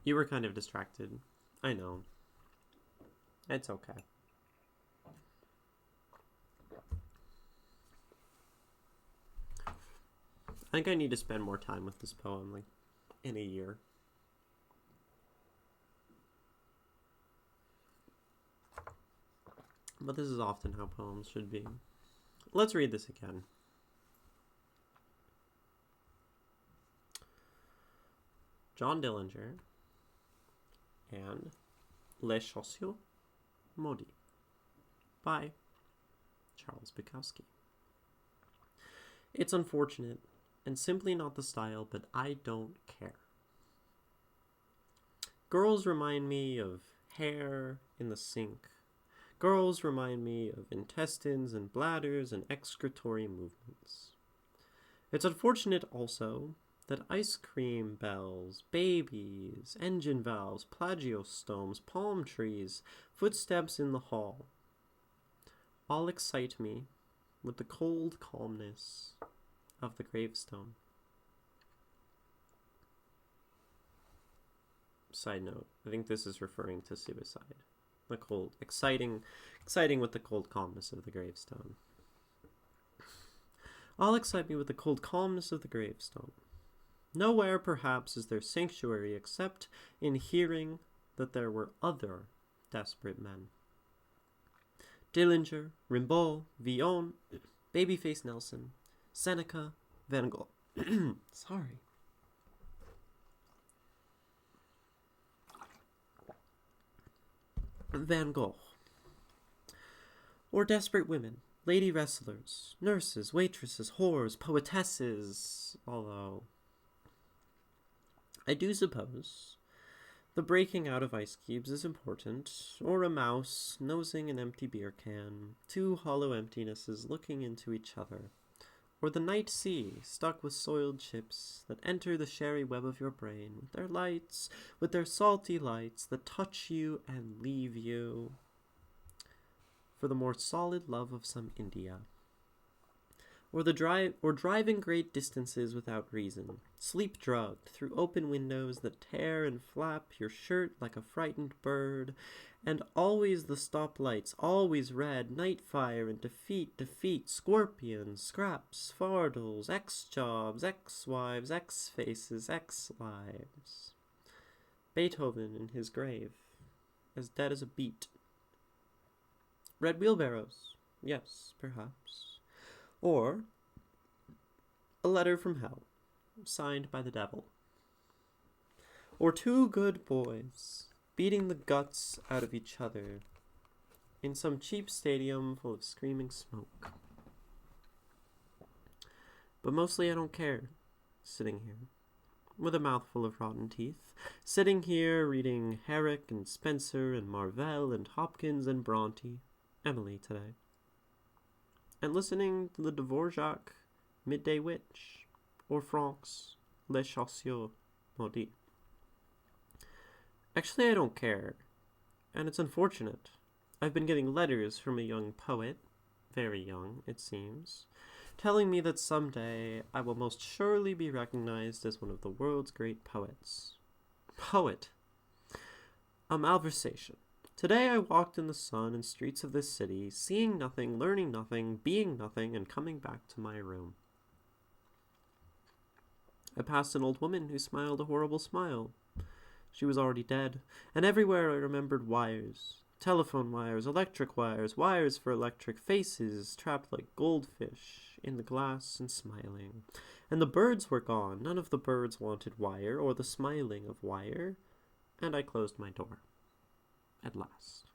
You were kind of distracted. I know. It's okay. I think I need to spend more time with this poem, like, in a year. But this is often how poems should be. Let's read this again. John Dillinger and Les Chasseurs, maudit by Charles Bukowski. It's unfortunate and simply not the style, but I don't care. Girls remind me of hair in the sink. Girls remind me of intestines and bladders and excretory movements. It's unfortunate also that ice cream bells, babies, engine valves, plagiostomes, palm trees, footsteps in the hall all excite me with the cold calmness of the gravestone. Side note, I think this is referring to suicide. The cold, exciting with the cold calmness of the gravestone. All excite me with the cold calmness of the gravestone. Nowhere, perhaps, is there sanctuary except in hearing that there were other desperate men. Dillinger, Rimbaud, Villon, Babyface Nelson, Seneca, Van Gogh. Sorry. Van Gogh. Or desperate women, lady wrestlers, nurses, waitresses, whores, poetesses, although I do suppose the breaking out of ice cubes is important, or a mouse nosing an empty beer can, two hollow emptinesses looking into each other, or the night sea stuck with soiled ships that enter the sherry web of your brain with their lights, with their salty lights that touch you and leave you. For the more solid love of some India, or driving great distances without reason, sleep drugged through open windows that tear and flap your shirt like a frightened bird, and always the stoplights, always red, night fire and defeat, scorpions, scraps, fardels, ex-jobs, ex-wives, ex-faces, ex-lives. Beethoven in his grave, as dead as a beet. Red wheelbarrows, yes, perhaps. Or a letter from hell, signed by the devil. Or two good boys beating the guts out of each other in some cheap stadium full of screaming smoke. But mostly I don't care, sitting here, with a mouthful of rotten teeth, sitting here reading Herrick and Spencer and Marvell and Hopkins and Bronte, Emily today, and listening to the Dvorak Midday Witch, or Frank's Les Chasseurs Maudit. Actually, I don't care, and it's unfortunate. I've been getting letters from a young poet, very young, it seems, telling me that someday I will most surely be recognized as one of the world's great poets. Poet! A malversation. Today I walked in the sun and streets of this city, seeing nothing, learning nothing, being nothing, and coming back to my room. I passed an old woman who smiled a horrible smile. She was already dead, and everywhere I remembered wires. Telephone wires, electric wires, wires for electric faces, trapped like goldfish in the glass and smiling. And the birds were gone. None of the birds wanted wire or the smiling of wire, and I closed my door. At last.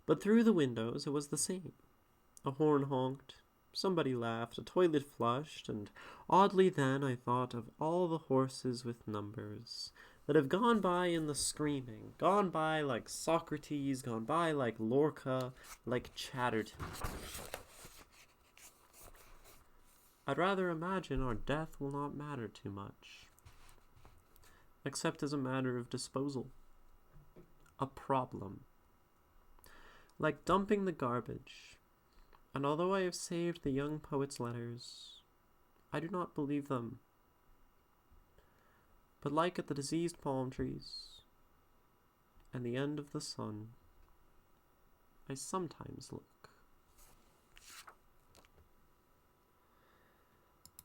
But through the windows it was the same. A horn honked, somebody laughed, a toilet flushed, and oddly then I thought of all the horses with numbers that have gone by in the screaming, gone by like Socrates, gone by like Lorca, like Chatterton. I'd rather imagine our death will not matter too much, except as a matter of disposal. A problem. Like dumping the garbage. And although I have saved the young poet's letters, I do not believe them. But like at the diseased palm trees and the end of the sun, I sometimes look.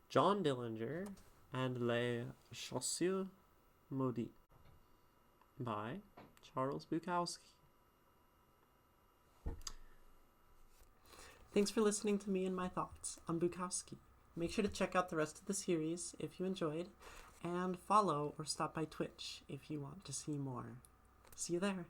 John Dillinger and Les Chaussures Maudit by Charles Bukowski. Thanks for listening to me and my thoughts on Bukowski. Make sure to check out the rest of the series if you enjoyed, and follow or stop by Twitch if you want to see more. See you there.